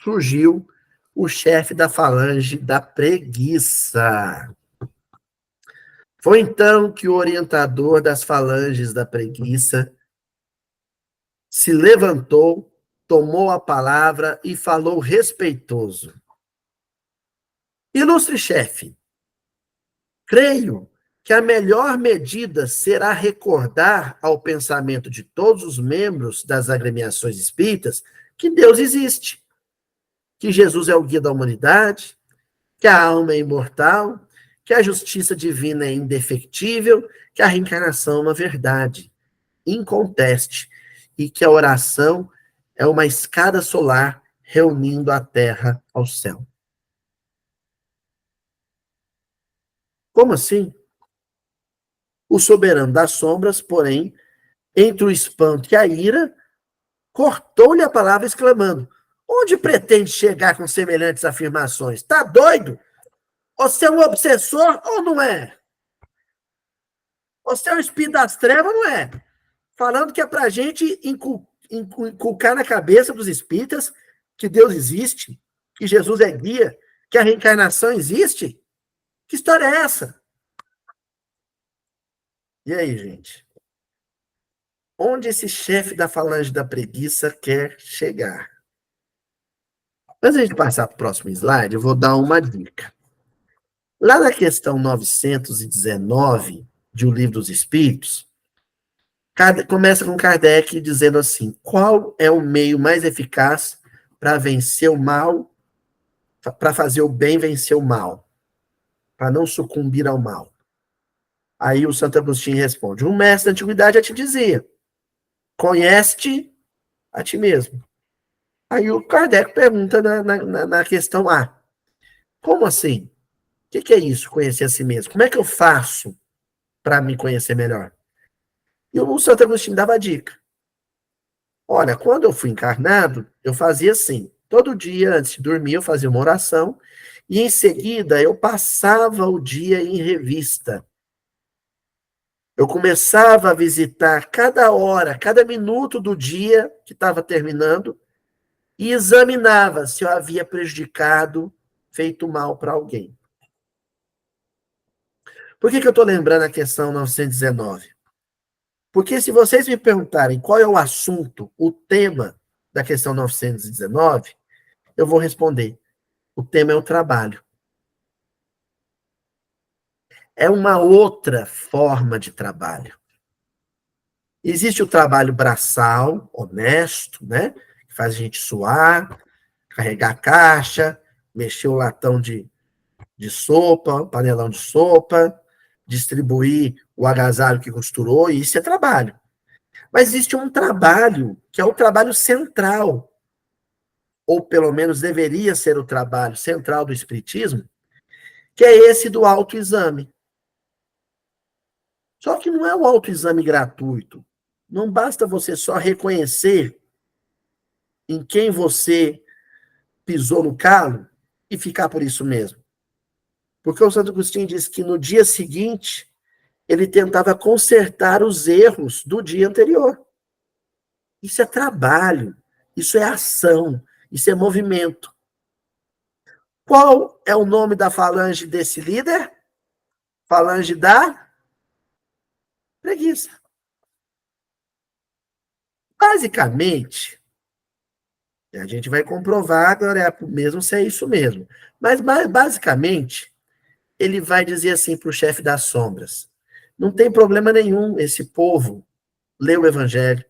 surgiu o chefe da falange da preguiça. Foi então que o orientador das falanges da preguiça se levantou, tomou a palavra e falou respeitoso. Ilustre chefe, creio que a melhor medida será recordar ao pensamento de todos os membros das agremiações espíritas que Deus existe, que Jesus é o guia da humanidade, que a alma é imortal, que a justiça divina é indefectível, que a reencarnação é uma verdade inconteste e que a oração é uma escada solar reunindo a terra ao céu. Como assim? O soberano das sombras, porém, entre o espanto e a ira, cortou-lhe a palavra exclamando: onde pretende chegar com semelhantes afirmações? Está doido? Você é um obsessor ou não é? Você é um espírito das trevas, não é? Falando que é para a gente inculcar na cabeça dos espíritas que Deus existe, que Jesus é guia, que a reencarnação existe? Que história é essa? E aí, gente? Onde esse chefe da falange da preguiça quer chegar? Antes de a gente passar para o próximo slide, eu vou dar uma dica. Lá na questão 919 de O Livro dos Espíritos, começa com Kardec dizendo assim: qual é o meio mais eficaz para vencer o mal para fazer o bem vencer o mal, para não sucumbir ao mal. Aí o Santo Agostinho responde: um mestre da antiguidade já te dizia, conhece-te a ti mesmo. Aí o Kardec pergunta na questão A, como assim? O que é isso, conhecer a si mesmo? Como é que eu faço para me conhecer melhor? E o Santo Agostinho dava a dica. Olha, quando eu fui encarnado, eu fazia assim. Todo dia, antes de dormir, eu fazia uma oração e, em seguida, eu passava o dia em revista. Eu começava a visitar cada hora, cada minuto do dia que estava terminando e examinava se eu havia prejudicado, feito mal para alguém. Por que eu estou lembrando a questão 919? Porque se vocês me perguntarem qual é o assunto, o tema da questão 919, eu vou responder. O tema é o trabalho. É uma outra forma de trabalho. Existe o trabalho braçal, honesto, né? Que faz a gente suar, carregar a caixa, mexer o latão de sopa, panelão de sopa, distribuir o agasalho que costurou, e isso é trabalho. Mas existe um trabalho que é o trabalho central, ou pelo menos deveria ser o trabalho central do Espiritismo, que é esse do autoexame. Só que não é um autoexame gratuito. Não basta você só reconhecer em quem você pisou no calo e ficar por isso mesmo. Porque o Santo Agostinho diz que no dia seguinte ele tentava consertar os erros do dia anterior. Isso é trabalho, isso é ação, isso é movimento. Qual é o nome da falange desse líder? Falange da preguiça. Basicamente, a gente vai comprovar agora mesmo se é isso mesmo. Mas basicamente, ele vai dizer assim para o chefe das sombras: não tem problema nenhum esse povo ler o evangelho,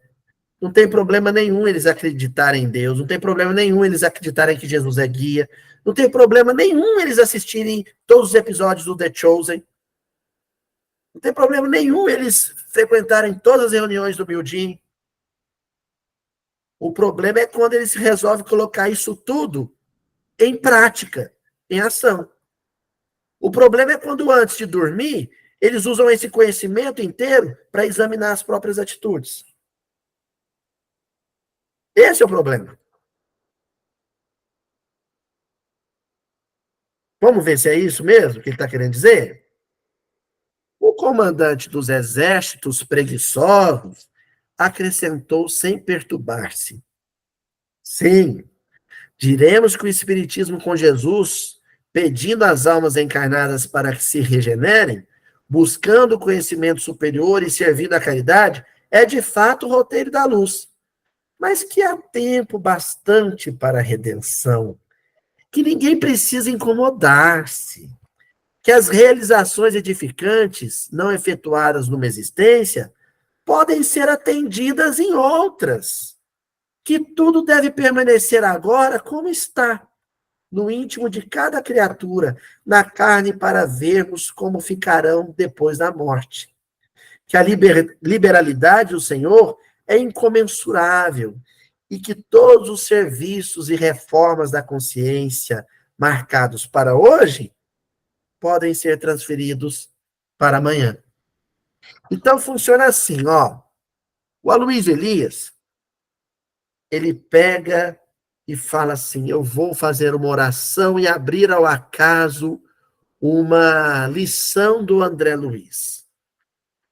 não tem problema nenhum eles acreditarem em Deus, não tem problema nenhum eles acreditarem que Jesus é guia, não tem problema nenhum eles assistirem todos os episódios do The Chosen, não tem problema nenhum eles frequentarem todas as reuniões do Mildin. O problema é quando eles resolvem colocar isso tudo em prática, em ação. O problema é quando, antes de dormir, eles usam esse conhecimento inteiro para examinar as próprias atitudes. Esse é o problema. Vamos ver se é isso mesmo que ele está querendo dizer? O comandante dos exércitos preguiçosos acrescentou sem perturbar-se: sim, diremos que o Espiritismo com Jesus, pedindo às almas encarnadas para que se regenerem, buscando o conhecimento superior e servindo à caridade, é de fato o roteiro da luz, mas que há tempo bastante para a redenção, que ninguém precisa incomodar-se, que as realizações edificantes, não efetuadas numa existência, podem ser atendidas em outras, que tudo deve permanecer agora como está, no íntimo de cada criatura, na carne, para vermos como ficarão depois da morte. Que a liberalidade do Senhor é incomensurável e que todos os serviços e reformas da consciência marcados para hoje podem ser transferidos para amanhã. Então funciona assim, ó. O Aloysio Elias, ele pega e fala assim: eu vou fazer uma oração e abrir ao acaso uma lição do André Luiz.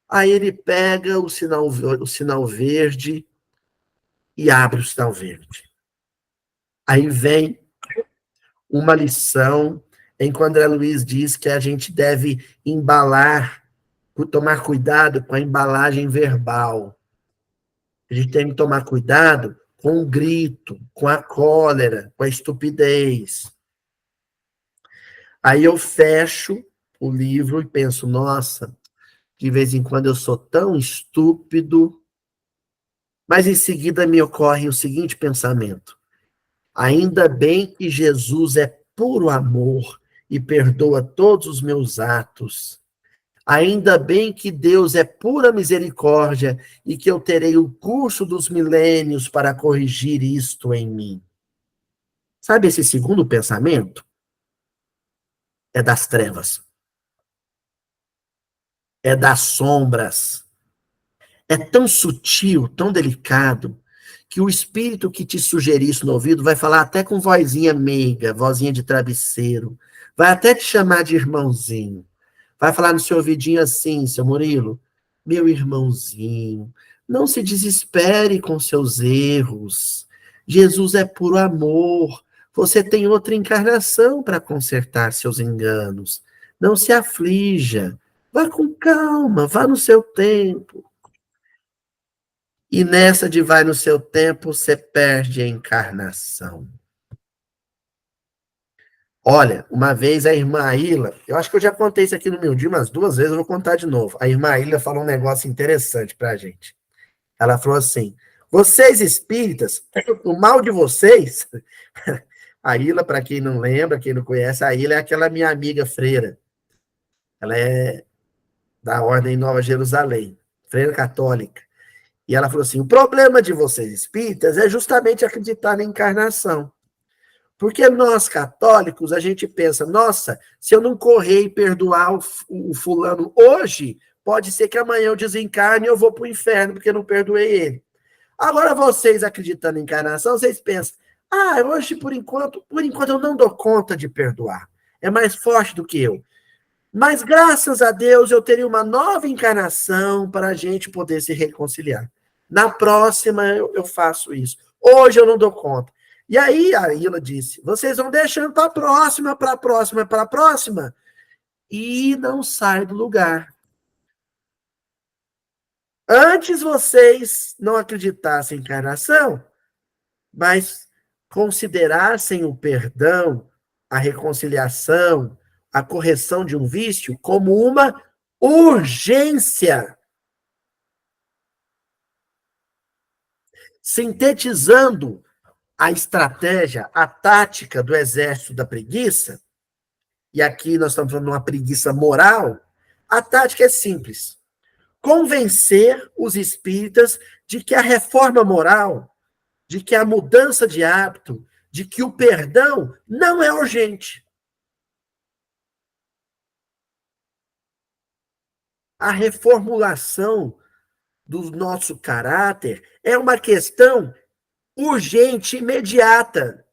Aí ele pega o sinal verde e abre o sinal verde. Aí vem uma lição em que o André Luiz diz que a gente deve embalar, tomar cuidado com a embalagem verbal. A gente tem que tomar cuidado com o grito, com a cólera, com a estupidez. Aí eu fecho o livro e penso: nossa, de vez em quando eu sou tão estúpido. Mas em seguida me ocorre o seguinte pensamento: ainda bem que Jesus é puro amor e perdoa todos os meus atos. Ainda bem que Deus é pura misericórdia e que eu terei o curso dos milênios para corrigir isto em mim. Sabe esse segundo pensamento? É das trevas, é das sombras. É tão sutil, tão delicado, que o espírito que te sugerir isso no ouvido vai falar até com vozinha meiga, vozinha de travesseiro, vai até te chamar de irmãozinho. Vai falar no seu ouvidinho assim, seu Murilo, meu irmãozinho, não se desespere com seus erros. Jesus é puro amor. Você tem outra encarnação para consertar seus enganos. Não se aflija. Vá com calma, vá no seu tempo. E nessa de vai no seu tempo, você perde a encarnação. Olha, uma vez a irmã Ilha, eu acho que eu já contei isso aqui no meu dia umas 2 vezes, eu vou contar de novo. A irmã Ilha falou um negócio interessante pra gente. Ela falou assim: vocês espíritas, o mal de vocês. A Ilha, para quem não lembra, quem não conhece, a Ilha é aquela minha amiga freira. Ela é da Ordem Nova Jerusalém, freira católica. E ela falou assim: o problema de vocês espíritas é justamente acreditar na encarnação. Porque nós, católicos, a gente pensa, nossa, se eu não correr e perdoar o fulano hoje, pode ser que amanhã eu desencarne e eu vou para o inferno, porque eu não perdoei ele. Agora, vocês acreditando em encarnação, vocês pensam, hoje, por enquanto eu não dou conta de perdoar. É mais forte do que eu. Mas, graças a Deus, eu teria uma nova encarnação para a gente poder se reconciliar. Na próxima, eu faço isso. Hoje eu não dou conta. E aí, a Ilha disse, vocês vão deixando para a próxima, para a próxima, para a próxima, e não sai do lugar. Antes vocês não acreditassem em encarnação, mas considerassem o perdão, a reconciliação, a correção de um vício como uma urgência. Sintetizando a estratégia, a tática do exército da preguiça, e aqui nós estamos falando de uma preguiça moral, a tática é simples. Convencer os espíritas de que a reforma moral, de que a mudança de hábito, de que o perdão não é urgente. A reformulação do nosso caráter é uma questão urgente, imediata.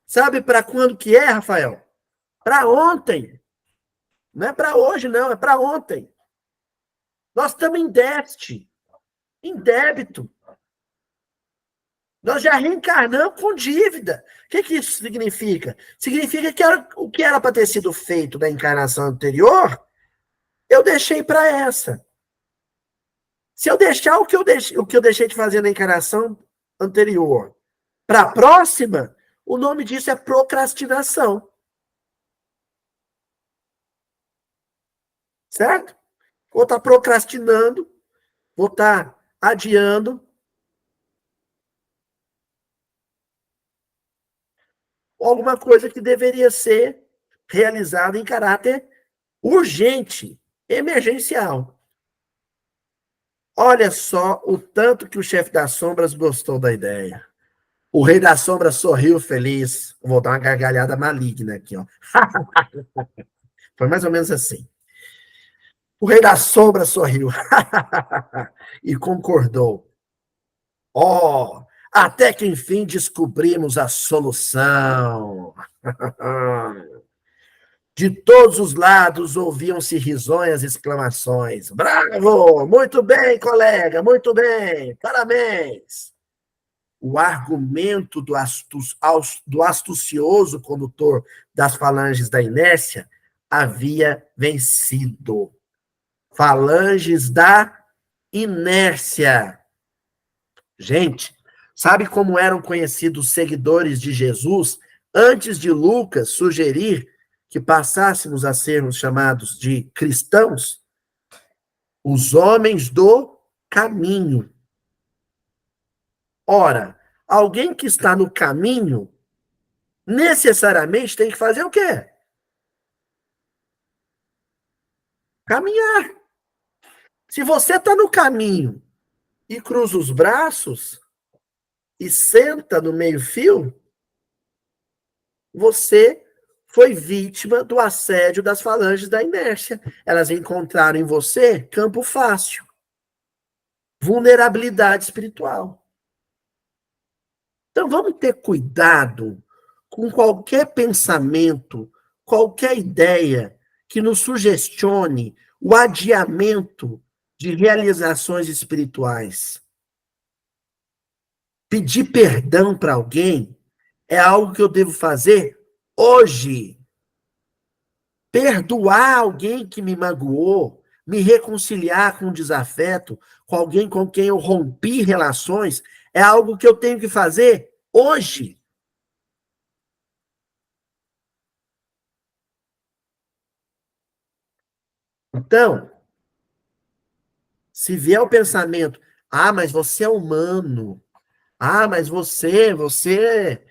Sabe para quando que é, Rafael? Para ontem. Não é para hoje, não, é para ontem. Nós estamos em déficit, em débito. Nós já reencarnamos com dívida. O que isso significa? Significa que o que era para ter sido feito na encarnação anterior, eu deixei para essa. Se eu deixar o que eu deixei de fazer na encarnação anterior para a próxima, o nome disso é procrastinação. Certo? Vou estar procrastinando, vou estar adiando alguma coisa que deveria ser realizada em caráter urgente, emergencial. Olha só o tanto que o chefe das sombras gostou da ideia. O rei das sombras sorriu feliz. Vou dar uma gargalhada maligna aqui, ó. Foi mais ou menos assim. O rei das sombras sorriu e concordou. Oh, até que enfim descobrimos a solução. De todos os lados ouviam-se risonhas exclamações. Bravo! Muito bem, colega, muito bem! Parabéns! O argumento do astucioso condutor das falanges da inércia havia vencido. Falanges da inércia. Gente, sabe como eram conhecidos os seguidores de Jesus antes de Lucas sugerir que passássemos a sermos chamados de cristãos? Os homens do caminho. Ora, alguém que está no caminho necessariamente tem que fazer o quê? Caminhar. Se você está no caminho e cruza os braços e senta no meio-fio, você foi vítima do assédio das falanges da inércia. Elas encontraram em você campo fácil, vulnerabilidade espiritual. Então vamos ter cuidado com qualquer pensamento, qualquer ideia que nos sugestione o adiamento de realizações espirituais. Pedir perdão para alguém é algo que eu devo fazer hoje. Perdoar alguém que me magoou, me reconciliar com o desafeto, com alguém com quem eu rompi relações, é algo que eu tenho que fazer hoje. Então, se vier o pensamento, mas você é humano, mas você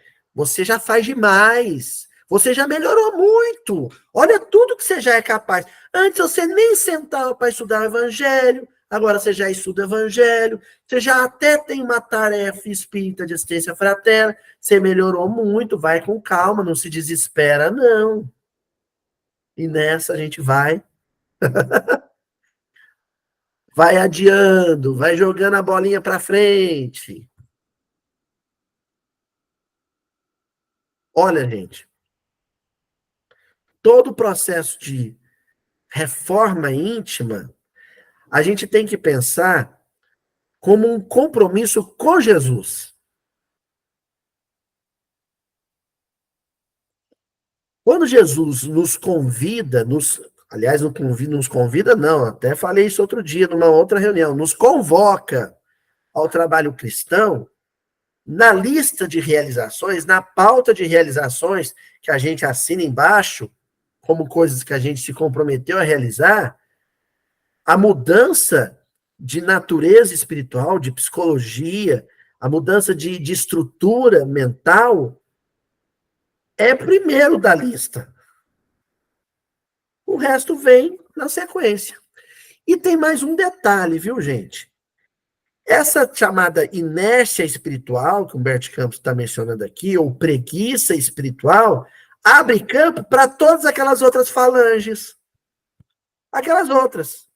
já faz demais. Você já melhorou muito. Olha tudo que você já é capaz. Antes você nem sentava para estudar o evangelho, agora você já estuda o evangelho, você já até tem uma tarefa espírita de assistência fraterna, você melhorou muito, vai com calma, não se desespera, não. E nessa a gente vai adiando, vai jogando a bolinha para frente. Olha, gente, todo o processo de reforma íntima, a gente tem que pensar como um compromisso com Jesus. Quando Jesus nos convida, aliás, nos convida, não, até falei isso outro dia, numa outra reunião, nos convoca ao trabalho cristão, na lista de realizações, na pauta de realizações que a gente assina embaixo, como coisas que a gente se comprometeu a realizar, a mudança de natureza espiritual, de psicologia, a mudança de estrutura mental é primeiro da lista. O resto vem na sequência. E tem mais um detalhe, viu, gente? Essa chamada inércia espiritual, que o Humberto Campos está mencionando aqui, ou preguiça espiritual, abre campo para todas aquelas outras falanges. Aquelas outras.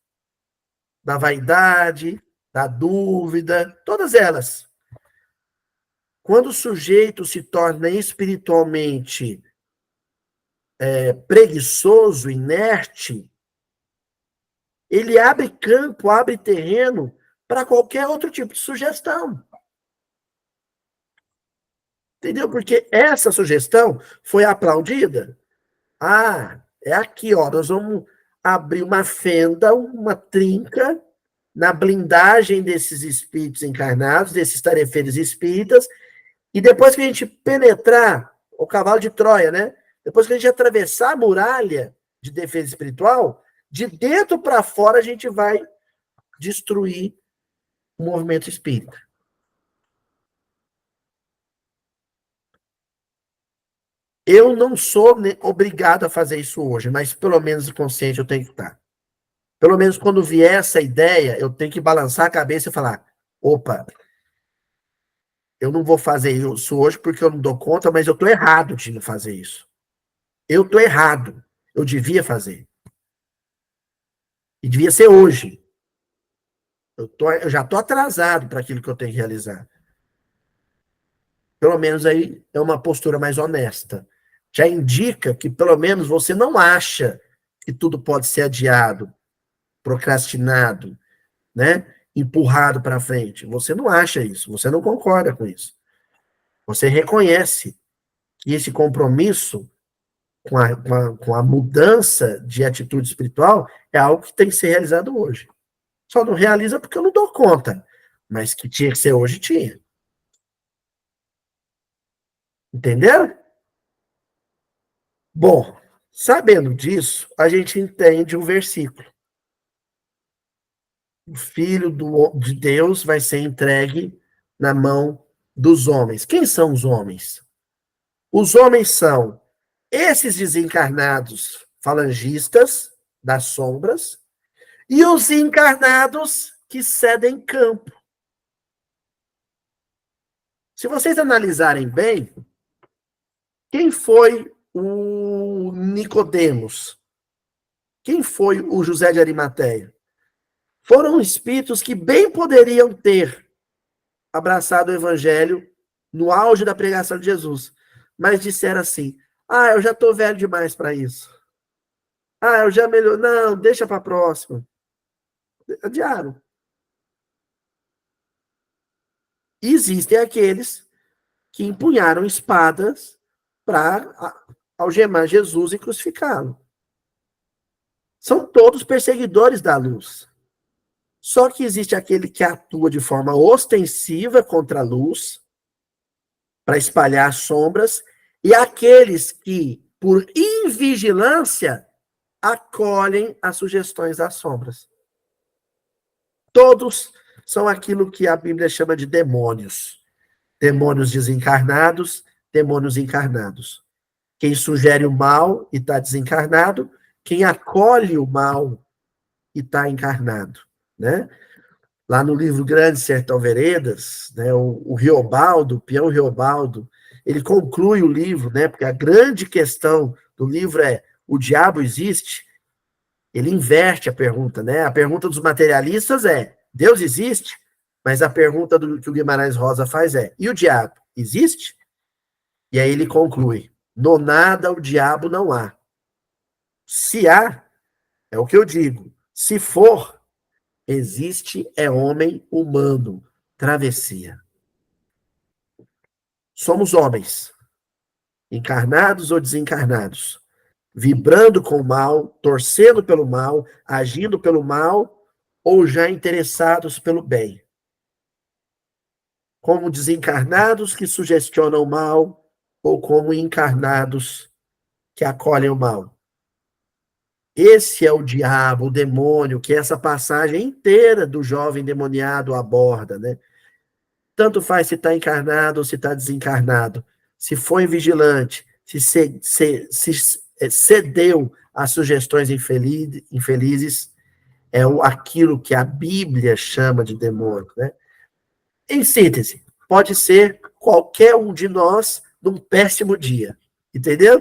Da vaidade, da dúvida, todas elas. Quando o sujeito se torna espiritualmente preguiçoso, inerte, ele abre campo, abre terreno para qualquer outro tipo de sugestão. Entendeu? Porque essa sugestão foi aplaudida. É aqui, ó, nós vamos abrir uma fenda, uma trinca na blindagem desses espíritos encarnados, desses tarefeiros espíritas, e depois que a gente penetrar o cavalo de Troia, né? Depois que a gente atravessar a muralha de defesa espiritual, de dentro para fora a gente vai destruir o movimento espírita. Eu não sou obrigado a fazer isso hoje, mas pelo menos consciente eu tenho que estar. Pelo menos quando vier essa ideia, eu tenho que balançar a cabeça e falar: opa, eu não vou fazer isso hoje porque eu não dou conta, mas eu estou errado de não fazer isso. Eu estou errado. Eu devia fazer. E devia ser hoje. Eu já estou atrasado para aquilo que eu tenho que realizar. Pelo menos aí é uma postura mais honesta. Já indica que pelo menos você não acha que tudo pode ser adiado, procrastinado, né? Empurrado para frente. Você não acha isso, você não concorda com isso. Você reconhece que esse compromisso com a mudança de atitude espiritual é algo que tem que ser realizado hoje. Só não realiza porque eu não dou conta. Mas que tinha que ser hoje, tinha. Entendeu? Bom, sabendo disso, a gente entende o versículo. O Filho de Deus vai ser entregue na mão dos homens. Quem são os homens? Os homens são esses desencarnados falangistas das sombras e os encarnados que cedem campo. Se vocês analisarem bem, quem foi o Nicodemos? Quem foi o José de Arimateia? Foram espíritos que bem poderiam ter abraçado o evangelho no auge da pregação de Jesus, mas disseram assim: ah, eu já estou velho demais para isso. Ah, eu já melhor. Não, deixa para a próxima. Adiaram. E existem aqueles que empunharam espadas para algemar Jesus e crucificá-lo. São todos perseguidores da luz. Só que existe aquele que atua de forma ostensiva contra a luz, para espalhar sombras, e aqueles que, por invigilância, acolhem as sugestões das sombras. Todos são aquilo que a Bíblia chama de demônios. Demônios desencarnados, demônios encarnados. Quem sugere o mal e está desencarnado, quem acolhe o mal e está encarnado, né? Lá no livro Grande Sertão Veredas, né, o Riobaldo, o peão Riobaldo, ele conclui o livro, né, porque a grande questão do livro é: o diabo existe? Ele inverte a pergunta, né? A pergunta dos materialistas é: Deus existe? Mas a pergunta que o Guimarães Rosa faz é: e o diabo existe? E aí ele conclui: no nada o diabo não há. Se há, é o que eu digo, se for, existe é homem humano, travessia. Somos homens, encarnados ou desencarnados, vibrando com o mal, torcendo pelo mal, agindo pelo mal, ou já interessados pelo bem. Como desencarnados que sugestionam o mal, ou como encarnados que acolhem o mal. Esse é o diabo, o demônio, que essa passagem inteira do jovem demoniado aborda, né? Tanto faz se está encarnado ou se está desencarnado, se foi vigilante, se cedeu às sugestões infelizes, é aquilo que a Bíblia chama de demônio, né? Em síntese, pode ser qualquer um de nós num péssimo dia, entendeu?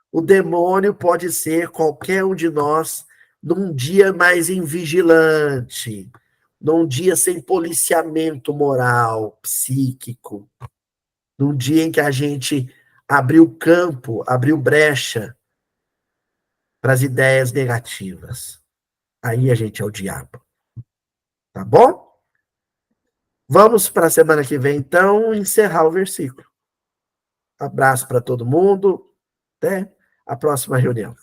O demônio pode ser qualquer um de nós num dia mais invigilante, num dia sem policiamento moral, psíquico, num dia em que a gente abriu campo, abriu brecha para as ideias negativas. Aí a gente é o diabo. Tá bom? Vamos para a semana que vem, então, encerrar o versículo. Abraço para todo mundo. Até a próxima reunião.